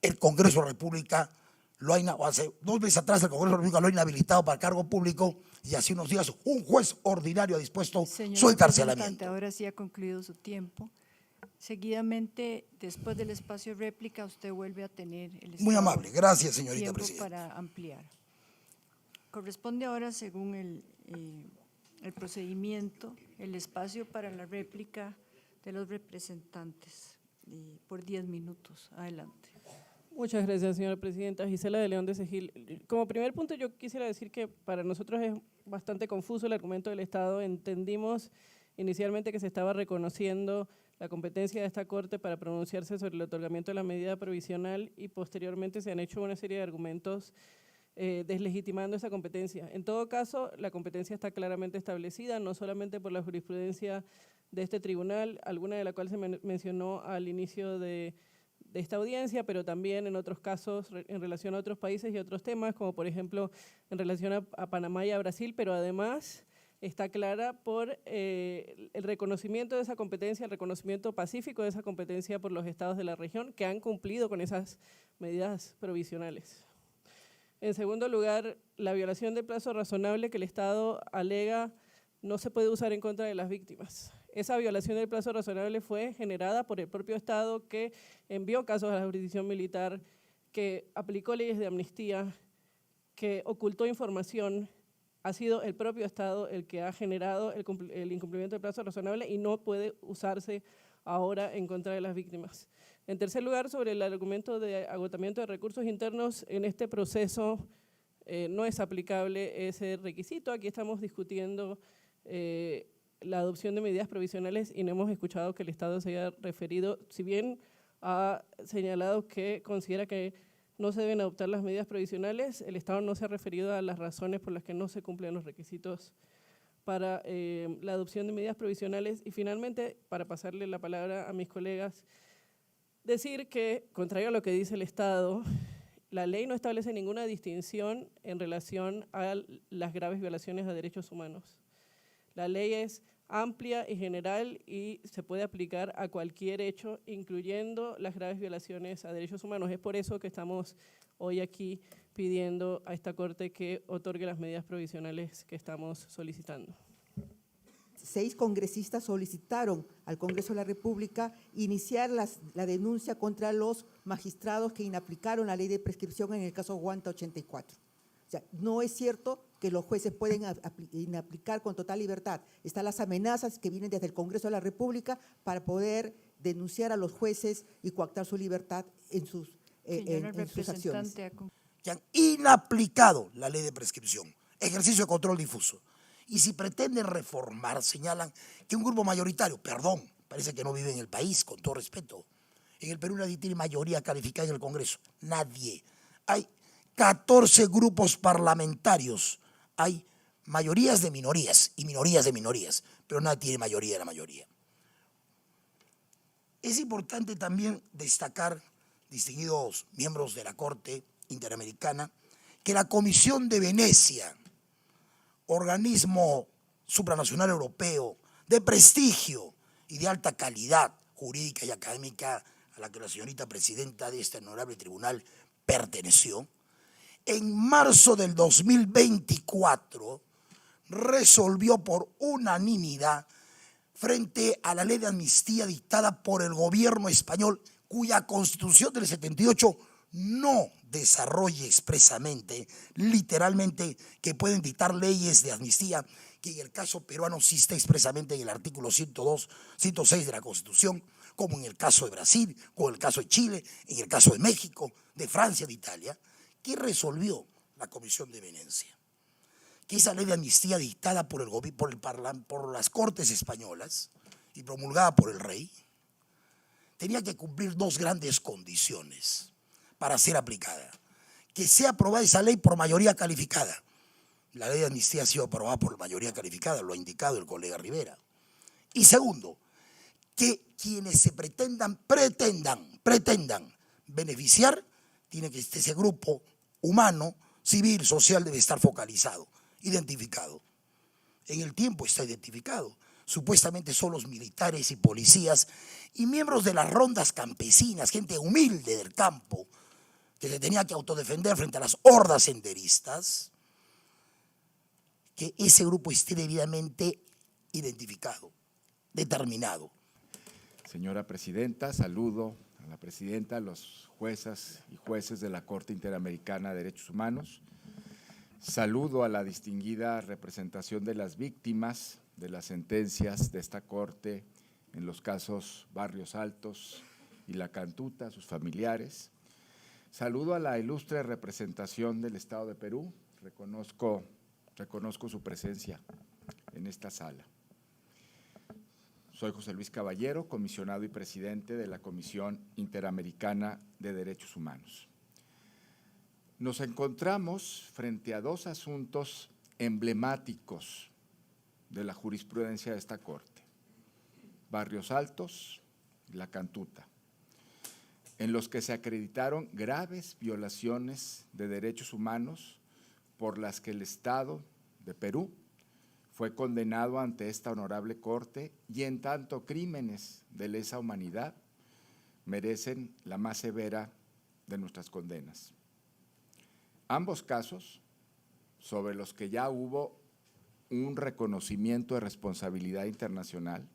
el Congreso de la República hace 2 meses atrás el Congreso de la República lo ha inhabilitado para cargo público y hace unos días un juez ordinario ha dispuesto Señor su representante, encarcelamiento. ahora sí ha concluido su tiempo. Seguidamente, después del espacio de réplica, usted vuelve a tener el Muy amable, gracias, señorita tiempo presidenta. para ampliar. Corresponde ahora, según el procedimiento, el espacio para la réplica de los representantes por 10 minutos. Adelante. Muchas gracias, señora presidenta. Gisela de León de Segil. Como primer punto, yo quisiera decir que para nosotros es bastante confuso el argumento del Estado. Entendimos inicialmente que se estaba reconociendo la competencia de esta Corte para pronunciarse sobre el otorgamiento de la medida provisional y posteriormente se han hecho una serie de argumentos deslegitimando esa competencia. En todo caso, la competencia está claramente establecida, no solamente por la jurisprudencia de este tribunal, alguna de la cual se mencionó al inicio de esta audiencia, pero también en otros casos en relación a otros países y otros temas, como por ejemplo en relación a Panamá y a Brasil, pero además está clara por el reconocimiento de esa competencia, el reconocimiento pacífico de esa competencia por los estados de la región que han cumplido con esas medidas provisionales. En segundo lugar, la violación del plazo razonable que el Estado alega no se puede usar en contra de las víctimas. Esa violación del plazo razonable fue generada por el propio Estado que envió casos a la jurisdicción militar, que aplicó leyes de amnistía, que ocultó información. Ha sido el propio Estado el que ha generado el incumplimiento del plazo razonable y no puede usarse ahora en contra de las víctimas. En tercer lugar, sobre el argumento de agotamiento de recursos internos, en este proceso no es aplicable ese requisito. Aquí estamos discutiendo la adopción de medidas provisionales y no hemos escuchado que el Estado se haya referido, si bien ha señalado que considera que no se deben adoptar las medidas provisionales, el Estado no se ha referido a las razones por las que no se cumplen los requisitos para la adopción de medidas provisionales. Y finalmente, para pasarle la palabra a mis colegas, decir que, contrario a lo que dice el Estado, la ley no establece ninguna distinción en relación a las graves violaciones a derechos humanos. La ley es amplia y general y se puede aplicar a cualquier hecho, incluyendo las graves violaciones a derechos humanos. Es por eso que estamos hoy aquí pidiendo a esta Corte que otorgue las medidas provisionales que estamos solicitando. 6 congresistas solicitaron al Congreso de la República iniciar la denuncia contra los magistrados que inaplicaron la ley de prescripción en el caso Guanta 84. O sea, no es cierto que los jueces pueden inaplicar con total libertad. Están las amenazas que vienen desde el Congreso de la República para poder denunciar a los jueces y coactar su libertad en sus acciones. Que han inaplicado la ley de prescripción, ejercicio de control difuso. Y si pretenden reformar, señalan que un grupo mayoritario, perdón, parece que no vive en el país, con todo respeto. En el Perú nadie tiene mayoría calificada en el Congreso, nadie. Hay 14 grupos parlamentarios, hay mayorías de minorías y minorías de minorías, pero nadie tiene mayoría de la mayoría. Es importante también destacar, distinguidos miembros de la Corte Interamericana, que la Comisión de Venecia, organismo supranacional europeo de prestigio y de alta calidad jurídica y académica a la que la señorita presidenta de este honorable tribunal perteneció, en marzo del 2024 resolvió por unanimidad frente a la ley de amnistía dictada por el gobierno español, cuya constitución del 78 no desarrolla expresamente, literalmente, que pueden dictar leyes de amnistía, que en el caso peruano sí está expresamente en el artículo 102, 106 de la Constitución, como en el caso de Brasil, como en el caso de Chile, en el caso de México, de Francia, de Italia. ¿Qué resolvió la Comisión de Venecia? Que esa ley de amnistía dictada por las Cortes españolas y promulgada por el rey tenía que cumplir dos grandes condiciones para ser aplicada. Que sea aprobada esa ley por mayoría calificada. La ley de amnistía ha sido aprobada por mayoría calificada, lo ha indicado el colega Rivera. Y segundo, que quienes se pretendan beneficiar, tiene que ese grupo humano, civil, social, debe estar focalizado, identificado. En el tiempo está identificado. Supuestamente son los militares y policías y miembros de las rondas campesinas, gente humilde del campo, que se tenía que autodefender frente a las hordas senderistas, que ese grupo esté debidamente identificado, determinado. Señora Presidenta, saludo a la Presidenta, a los juezas y jueces de la Corte Interamericana de Derechos Humanos. Saludo a la distinguida representación de las víctimas de las sentencias de esta Corte en los casos Barrios Altos y La Cantuta, a sus familiares. Saludo a la ilustre representación del Estado de Perú. Reconozco su presencia en esta sala. Soy José Luis Caballero, comisionado y presidente de la Comisión Interamericana de Derechos Humanos. Nos encontramos frente a dos asuntos emblemáticos de la jurisprudencia de esta Corte, Barrios Altos y La Cantuta, en los que se acreditaron graves violaciones de derechos humanos por las que el Estado de Perú fue condenado ante esta honorable Corte y en tanto crímenes de lesa humanidad merecen la más severa de nuestras condenas. Ambos casos, sobre los que ya hubo un reconocimiento de responsabilidad internacional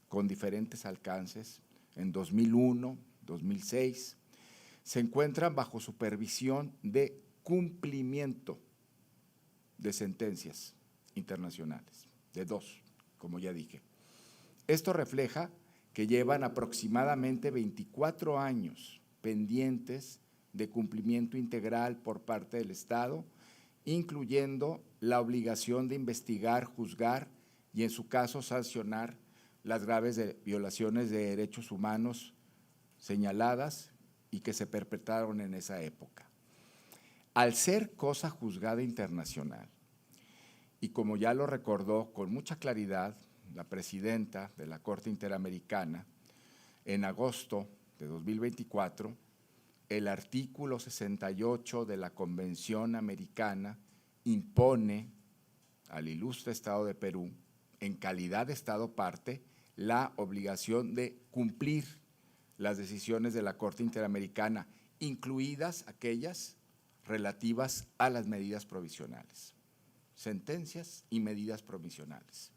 con diferentes alcances en 2001, 2006, se encuentran bajo supervisión de cumplimiento de sentencias internacionales, de dos, como ya dije. Esto refleja que llevan aproximadamente 24 años pendientes de cumplimiento integral por parte del Estado, incluyendo la obligación de investigar, juzgar y en su caso sancionar las graves violaciones de derechos humanos señaladas y que se perpetraron en esa época. Al ser cosa juzgada internacional, y como ya lo recordó con mucha claridad la presidenta de la Corte Interamericana, en agosto de 2024, el artículo 68 de la Convención Americana impone al ilustre Estado de Perú, en calidad de Estado parte, la obligación de cumplir las decisiones de la Corte Interamericana, incluidas aquellas relativas a las medidas provisionales, sentencias y medidas provisionales.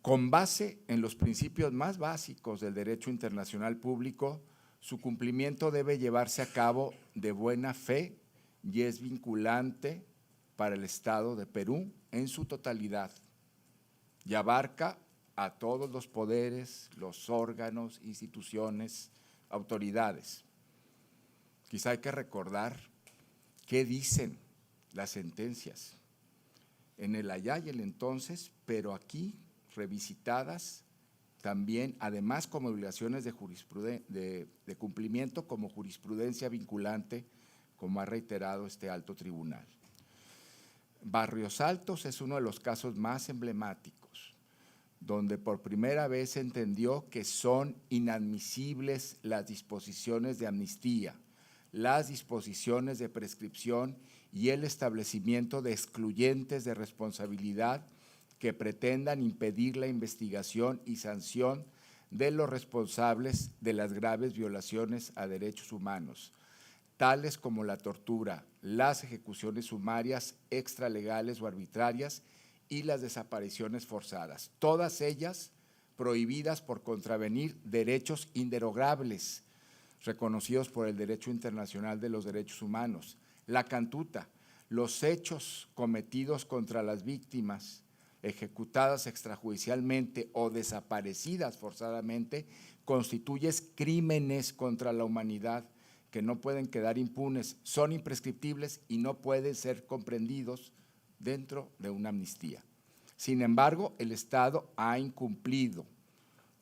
Con base en los principios más básicos del derecho internacional público, su cumplimiento debe llevarse a cabo de buena fe y es vinculante para el Estado de Perú en su totalidad y abarca a todos los poderes, los órganos, instituciones, autoridades. Quizá hay que recordar qué dicen las sentencias en el allá y el entonces, pero aquí revisitadas también, además como obligaciones de cumplimiento, como jurisprudencia vinculante, como ha reiterado este alto tribunal. Barrios Altos es uno de los casos más emblemáticos, donde por primera vez se entendió que son inadmisibles las disposiciones de amnistía, las disposiciones de prescripción y el establecimiento de excluyentes de responsabilidad que pretendan impedir la investigación y sanción de los responsables de las graves violaciones a derechos humanos, tales como la tortura, las ejecuciones sumarias, extralegales o arbitrarias y las desapariciones forzadas, todas ellas prohibidas por contravenir derechos inderogables reconocidos por el derecho internacional de los derechos humanos. La cantuta, los hechos cometidos contra las víctimas ejecutadas extrajudicialmente o desaparecidas forzadamente constituyen crímenes contra la humanidad que no pueden quedar impunes, son imprescriptibles y no pueden ser comprendidos dentro de una amnistía. Sin embargo, el Estado ha incumplido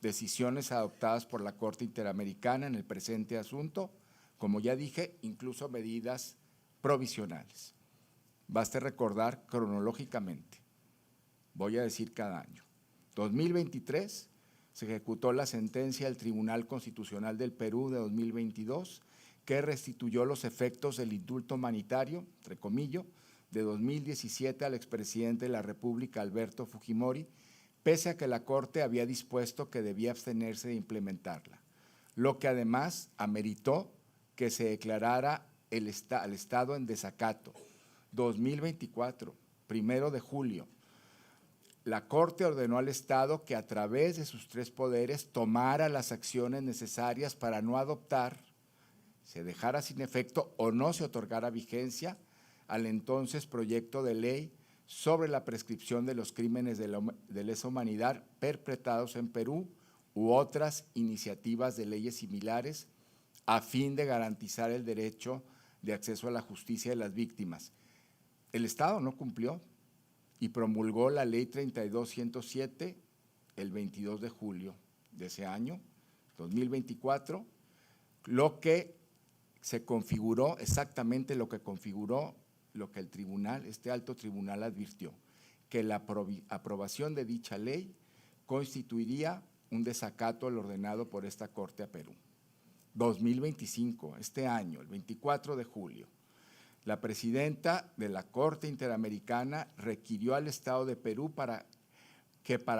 decisiones adoptadas por la Corte Interamericana en el presente asunto, como ya dije, incluso medidas provisionales. Baste recordar cronológicamente, voy a decir cada año. 2023 se ejecutó la sentencia del Tribunal Constitucional del Perú de 2022 que restituyó los efectos del indulto humanitario, entre comillas, de 2017 al expresidente de la República, Alberto Fujimori, pese a que la Corte había dispuesto que debía abstenerse de implementarla, lo que además ameritó que se declarara al Estado en desacato. 2024, 1 de julio, la Corte ordenó al Estado que a través de sus tres poderes tomara las acciones necesarias para no adoptar, se dejara sin efecto o no se otorgara vigencia al entonces proyecto de ley sobre la prescripción de los crímenes de lesa humanidad perpetrados en Perú u otras iniciativas de leyes similares a fin de garantizar el derecho de acceso a la justicia de las víctimas. El Estado no cumplió y promulgó la Ley 32-107 el 22 de julio de ese año, 2024, lo que se configuró exactamente lo que configuró lo que el tribunal, este alto tribunal advirtió, que la aprobación de dicha ley constituiría un desacato al ordenado por esta Corte a Perú. 2025, este año, el 24 de julio, la presidenta de la Corte Interamericana requirió al Estado de Perú para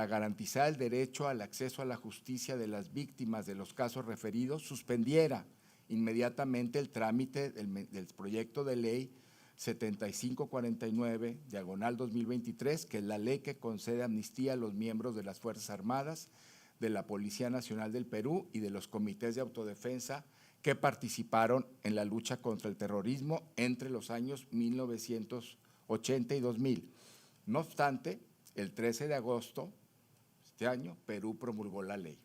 garantizar el derecho al acceso a la justicia de las víctimas de los casos referidos, suspendiera inmediatamente el trámite del proyecto de ley 7549/2023, que es la ley que concede amnistía a los miembros de las Fuerzas Armadas, de la Policía Nacional del Perú y de los comités de autodefensa que participaron en la lucha contra el terrorismo entre los años 1980 y 2000. No obstante, el 13 de agosto de este año, Perú promulgó la ley.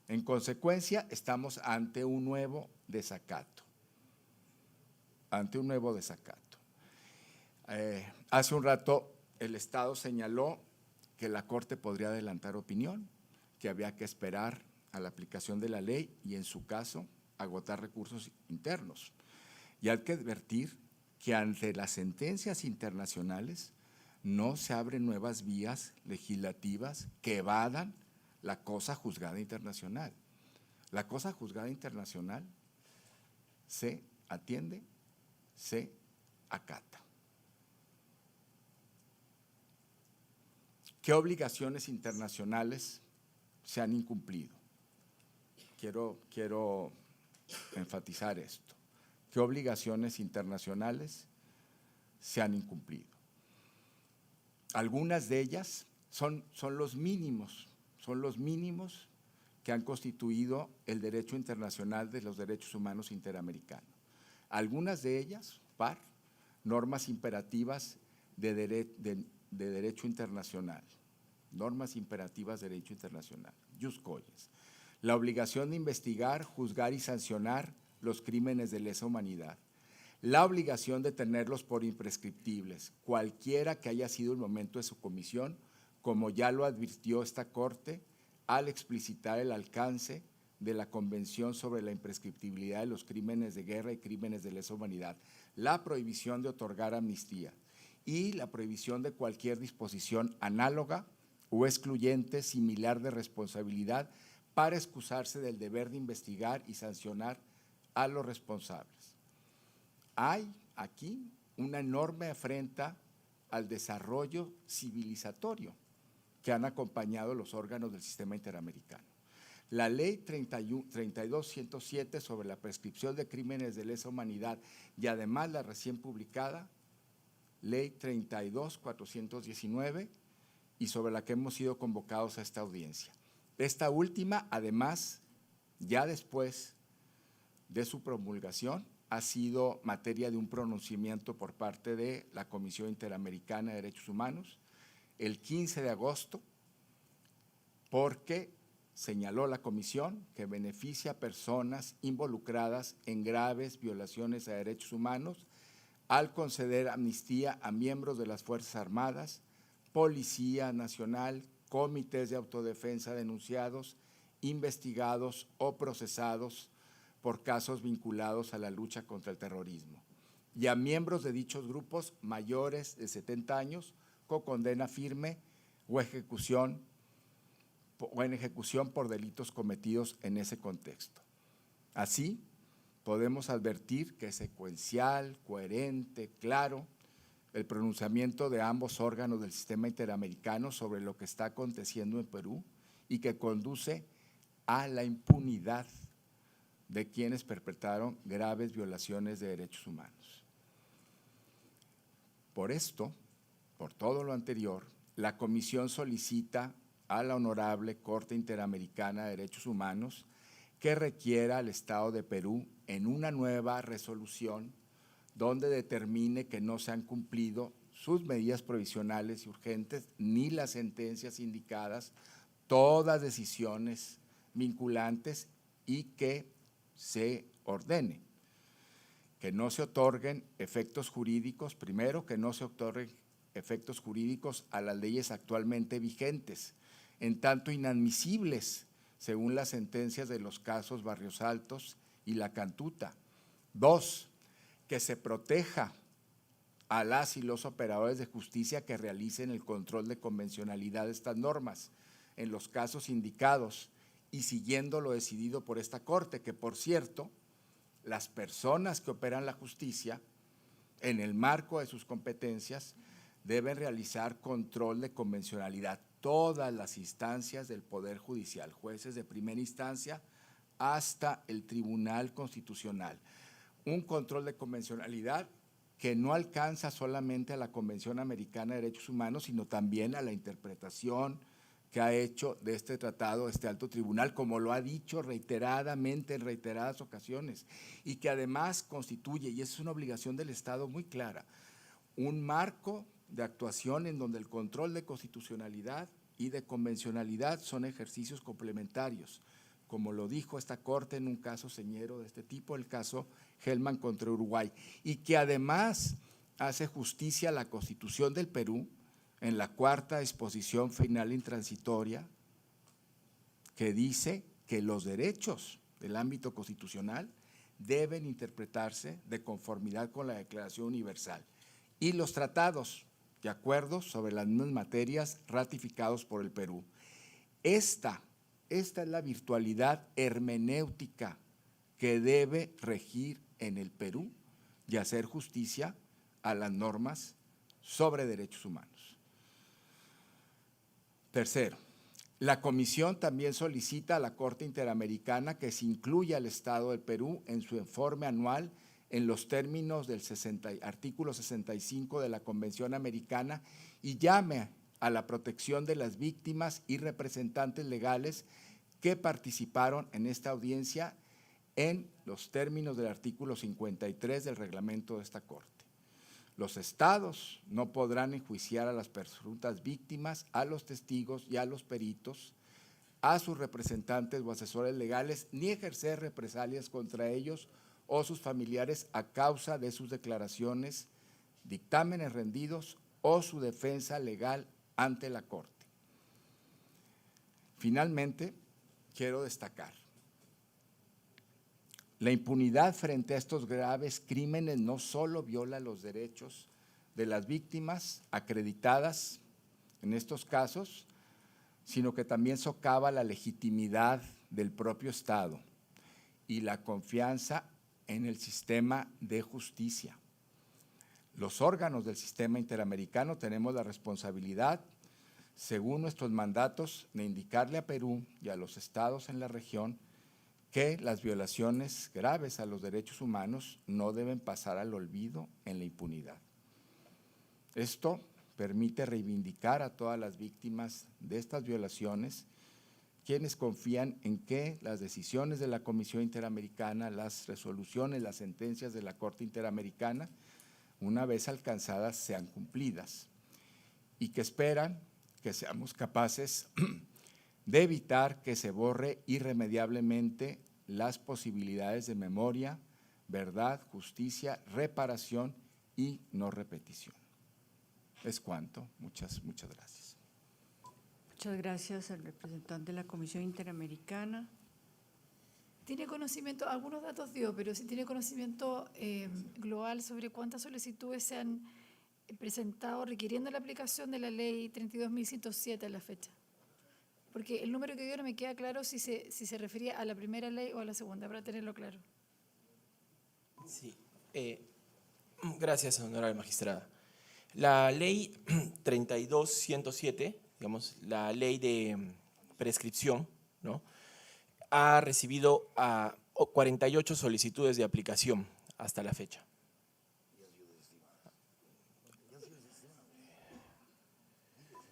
En consecuencia, estamos ante un nuevo desacato. Hace un rato el Estado señaló que la Corte podría adelantar opinión, que había que esperar a la aplicación de la ley y, en su caso, agotar recursos internos. Y hay que advertir que ante las sentencias internacionales no se abren nuevas vías legislativas que evadan la cosa juzgada internacional. La cosa juzgada internacional se atiende, se acata. ¿Qué obligaciones internacionales se han incumplido? Quiero enfatizar esto. ¿Qué obligaciones internacionales se han incumplido? Algunas de ellas son los mínimos que han constituido el derecho internacional de los derechos humanos interamericano. Algunas de ellas, normas imperativas de derecho internacional, jus cogens. La obligación de investigar, juzgar y sancionar los crímenes de lesa humanidad. La obligación de tenerlos por imprescriptibles, cualquiera que haya sido el momento de su comisión, como ya lo advirtió esta Corte al explicitar el alcance de la Convención sobre la imprescriptibilidad de los crímenes de guerra y crímenes de lesa humanidad. La prohibición de otorgar amnistía y la prohibición de cualquier disposición análoga o excluyente similar de responsabilidad para excusarse del deber de investigar y sancionar a los responsables. Hay aquí una enorme afrenta al desarrollo civilizatorio que han acompañado los órganos del sistema interamericano. La Ley 32.107 sobre la prescripción de crímenes de lesa humanidad y además la recién publicada Ley 32.419 y sobre la que hemos sido convocados a esta audiencia. Esta última, además, ya después de su promulgación, ha sido materia de un pronunciamiento por parte de la Comisión Interamericana de Derechos Humanos el 15 de agosto, porque señaló la comisión que beneficia a personas involucradas en graves violaciones a derechos humanos al conceder amnistía a miembros de las Fuerzas Armadas, Policía Nacional, comités de autodefensa denunciados, investigados o procesados por casos vinculados a la lucha contra el terrorismo, y a miembros de dichos grupos mayores de 70 años con condena firme o en ejecución por delitos cometidos en ese contexto. Así, podemos advertir que es secuencial, coherente, claro, el pronunciamiento de ambos órganos del sistema interamericano sobre lo que está aconteciendo en Perú y que conduce a la impunidad de quienes perpetraron graves violaciones de derechos humanos. Por esto, por todo lo anterior, la Comisión solicita a la Honorable Corte Interamericana de Derechos Humanos que requiera al Estado de Perú en una nueva resolución donde determine que no se han cumplido sus medidas provisionales y urgentes ni las sentencias indicadas, todas decisiones vinculantes, y que se ordene que no se otorguen efectos jurídicos, primero que no se otorguen efectos jurídicos a las leyes actualmente vigentes, en tanto inadmisibles según las sentencias de los casos Barrios Altos y La Cantuta. Dos, que se proteja a las y los operadores de justicia que realicen el control de convencionalidad de estas normas en los casos indicados y siguiendo lo decidido por esta Corte, que por cierto, las personas que operan la justicia en el marco de sus competencias deben realizar control de convencionalidad. Todas las instancias del Poder Judicial, jueces de primera instancia hasta el Tribunal Constitucional. Un control de convencionalidad que no alcanza solamente a la Convención Americana de Derechos Humanos, sino también a la interpretación que ha hecho de este tratado este alto tribunal, como lo ha dicho reiteradamente en reiteradas ocasiones, y que además constituye, y es una obligación del Estado muy clara, un marco de actuación en donde el control de constitucionalidad y de convencionalidad son ejercicios complementarios, como lo dijo esta Corte en un caso señero de este tipo, el caso Hellman contra Uruguay, y que además hace justicia a la Constitución del Perú en la cuarta disposición final intransitoria, que dice que los derechos del ámbito constitucional deben interpretarse de conformidad con la Declaración Universal y los tratados y acuerdos sobre las mismas materias ratificados por el Perú. Esta es la virtualidad hermenéutica que debe regir en el Perú y hacer justicia a las normas sobre derechos humanos. Tercero, la Comisión también solicita a la Corte Interamericana que se incluya al Estado del Perú en su informe anual en los términos del artículo 65 de la Convención Americana y llame a la protección de las víctimas y representantes legales que participaron en esta audiencia en los términos del artículo 53 del reglamento de esta Corte. Los estados no podrán enjuiciar a las presuntas víctimas, a los testigos y a los peritos, a sus representantes o asesores legales, ni ejercer represalias contra ellos o sus familiares a causa de sus declaraciones, dictámenes rendidos o su defensa legal ante la Corte. Finalmente, quiero destacar, la impunidad frente a estos graves crímenes no solo viola los derechos de las víctimas acreditadas en estos casos, sino que también socava la legitimidad del propio Estado y la confianza en el sistema de justicia. Los órganos del sistema interamericano tenemos la responsabilidad, según nuestros mandatos, de indicarle a Perú y a los estados en la región que las violaciones graves a los derechos humanos no deben pasar al olvido en la impunidad. Esto permite reivindicar a todas las víctimas de estas violaciones, quienes confían en que las decisiones de la Comisión Interamericana, las resoluciones, las sentencias de la Corte Interamericana, una vez alcanzadas, sean cumplidas, y que esperan que seamos capaces de evitar que se borre irremediablemente las posibilidades de memoria, verdad, justicia, reparación y no repetición. Es cuanto. Muchas gracias. Muchas gracias al representante de la Comisión Interamericana. ¿Tiene conocimiento, algunos datos dio, pero si tiene conocimiento global sobre cuántas solicitudes se han presentado requiriendo la aplicación de la ley 32.107 a la fecha? Porque el número que dio no me queda claro si se refería a la primera ley o a la segunda, para tenerlo claro. Sí, gracias, honorable magistrada. La ley 32.107, digamos, la ley de prescripción, ¿no?, ha recibido a 48 solicitudes de aplicación hasta la fecha.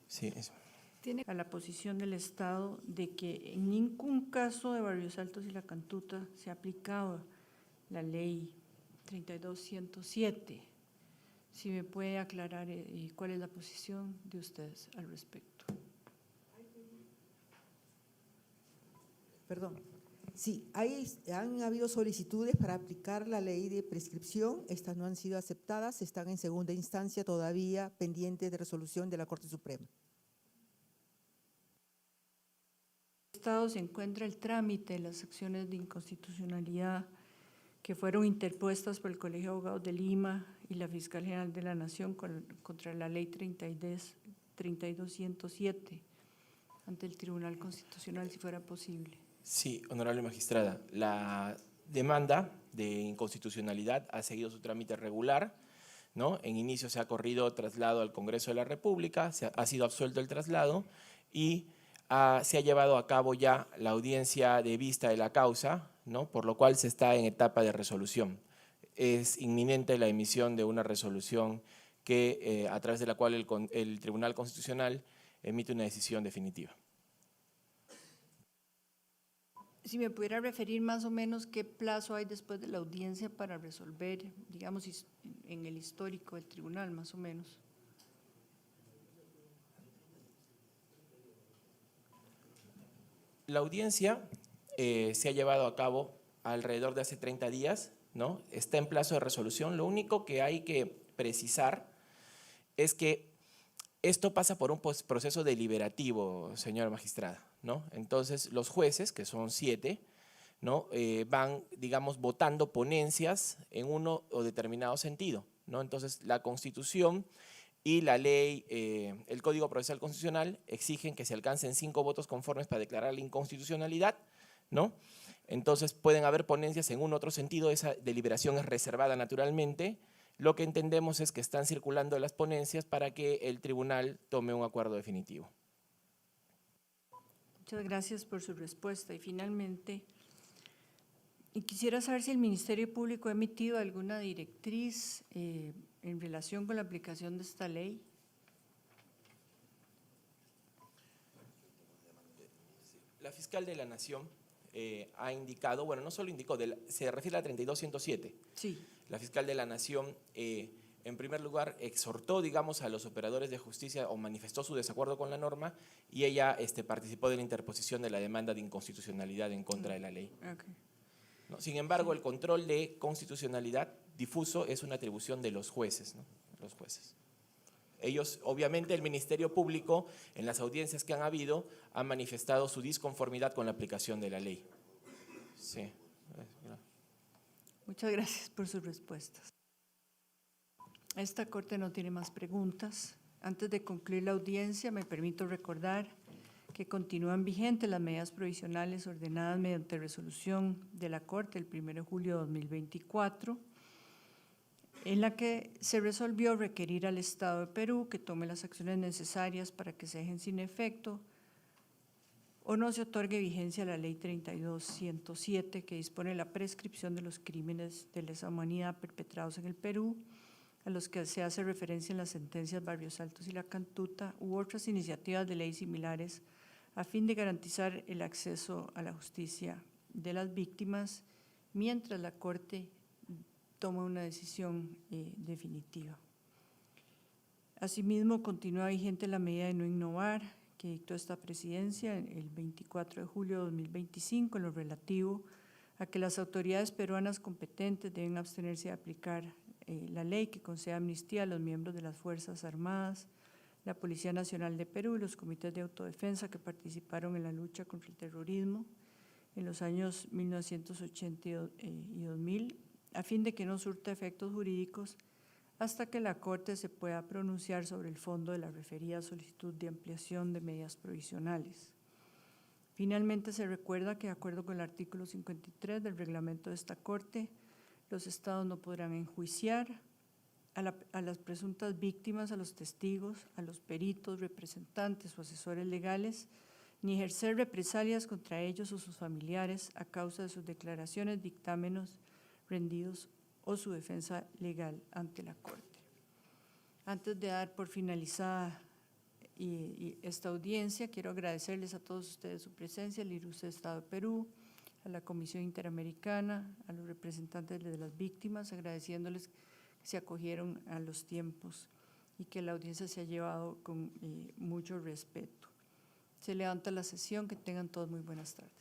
Sí, eso. Tiene a la posición del Estado de que en ningún caso de Barrios Altos y La Cantuta se ha aplicado la ley 32.107. Si me puede aclarar cuál es la posición de ustedes al respecto. Perdón. Sí, han habido solicitudes para aplicar la ley de prescripción. Estas no han sido aceptadas, están en segunda instancia todavía pendientes de resolución de la Corte Suprema. Estado se encuentra el trámite de las acciones de inconstitucionalidad que fueron interpuestas por el Colegio de Abogados de Lima y la Fiscal General de la Nación contra la ley 32.107 ante el Tribunal Constitucional, si fuera posible. Sí, honorable magistrada, la demanda de inconstitucionalidad ha seguido su trámite regular, ¿no? En inicio se ha corrido traslado al Congreso de la República, ha sido absuelto el traslado y se ha llevado a cabo ya la audiencia de vista de la causa, ¿no?, por lo cual se está en etapa de resolución. Es inminente la emisión de una resolución que, a través de la cual el Tribunal Constitucional emite una decisión definitiva. Si me pudiera referir más o menos qué plazo hay después de la audiencia para resolver, digamos, en el histórico del tribunal, más o menos. La audiencia se ha llevado a cabo alrededor de hace 30 días, ¿no? Está en plazo de resolución. Lo único que hay que precisar es que esto pasa por un proceso deliberativo, señora magistrada, ¿no? Entonces, los jueces, que son 7, ¿no?, van, digamos, votando ponencias en uno o determinado sentido, ¿no? Entonces, la Constitución y la ley, el Código Procesal Constitucional exigen que se alcancen 5 votos conformes para declarar la inconstitucionalidad, ¿no? Entonces, pueden haber ponencias en un otro sentido, esa deliberación es reservada naturalmente. Lo que entendemos es que están circulando las ponencias para que el tribunal tome un acuerdo definitivo. Muchas gracias por su respuesta. Y finalmente, quisiera saber si el Ministerio Público ha emitido alguna directriz en relación con la aplicación de esta ley. La fiscal de la Nación ha indicado, bueno, no solo indicó, se refiere a 32.107. Sí. La fiscal de la Nación, en primer lugar, exhortó, digamos, a los operadores de justicia o manifestó su desacuerdo con la norma y ella participó de la interposición de la demanda de inconstitucionalidad en contra de la ley. Okay. ¿No? Sin embargo, el control de constitucionalidad difuso es una atribución de los jueces, ¿no? Los jueces. Ellos, obviamente, el Ministerio Público, en las audiencias que han habido, ha manifestado su disconformidad con la aplicación de la ley. Sí. Muchas gracias por sus respuestas. Esta Corte no tiene más preguntas. Antes de concluir la audiencia, me permito recordar que continúan vigentes las medidas provisionales ordenadas mediante resolución de la Corte el 1 de julio de 2024. en la que se resolvió requerir al Estado de Perú que tome las acciones necesarias para que se dejen sin efecto o no se otorgue vigencia a la Ley 32-107, que dispone la prescripción de los crímenes de lesa humanidad perpetrados en el Perú, a los que se hace referencia en las sentencias Barrios Altos y La Cantuta, u otras iniciativas de ley similares, a fin de garantizar el acceso a la justicia de las víctimas, mientras la Corte toma una decisión definitiva. Asimismo, continúa vigente la medida de no innovar que dictó esta presidencia el 24 de julio de 2025 en lo relativo a que las autoridades peruanas competentes deben abstenerse de aplicar la ley que concede amnistía a los miembros de las Fuerzas Armadas, la Policía Nacional de Perú y los comités de autodefensa que participaron en la lucha contra el terrorismo en los años 1980 y 2000, a fin de que no surta efectos jurídicos hasta que la Corte se pueda pronunciar sobre el fondo de la referida solicitud de ampliación de medidas provisionales. Finalmente, se recuerda que, de acuerdo con el artículo 53 del reglamento de esta Corte, los estados no podrán enjuiciar a las presuntas víctimas, a los testigos, a los peritos, representantes o asesores legales, ni ejercer represalias contra ellos o sus familiares a causa de sus declaraciones, dictámenes rendidos o su defensa legal ante la Corte. Antes de dar por finalizada esta audiencia, quiero agradecerles a todos ustedes su presencia, al Ilustre Estado de Perú, a la Comisión Interamericana, a los representantes de las víctimas, agradeciéndoles que se acogieron a los tiempos y que la audiencia se ha llevado con mucho respeto. Se levanta la sesión, que tengan todos muy buenas tardes.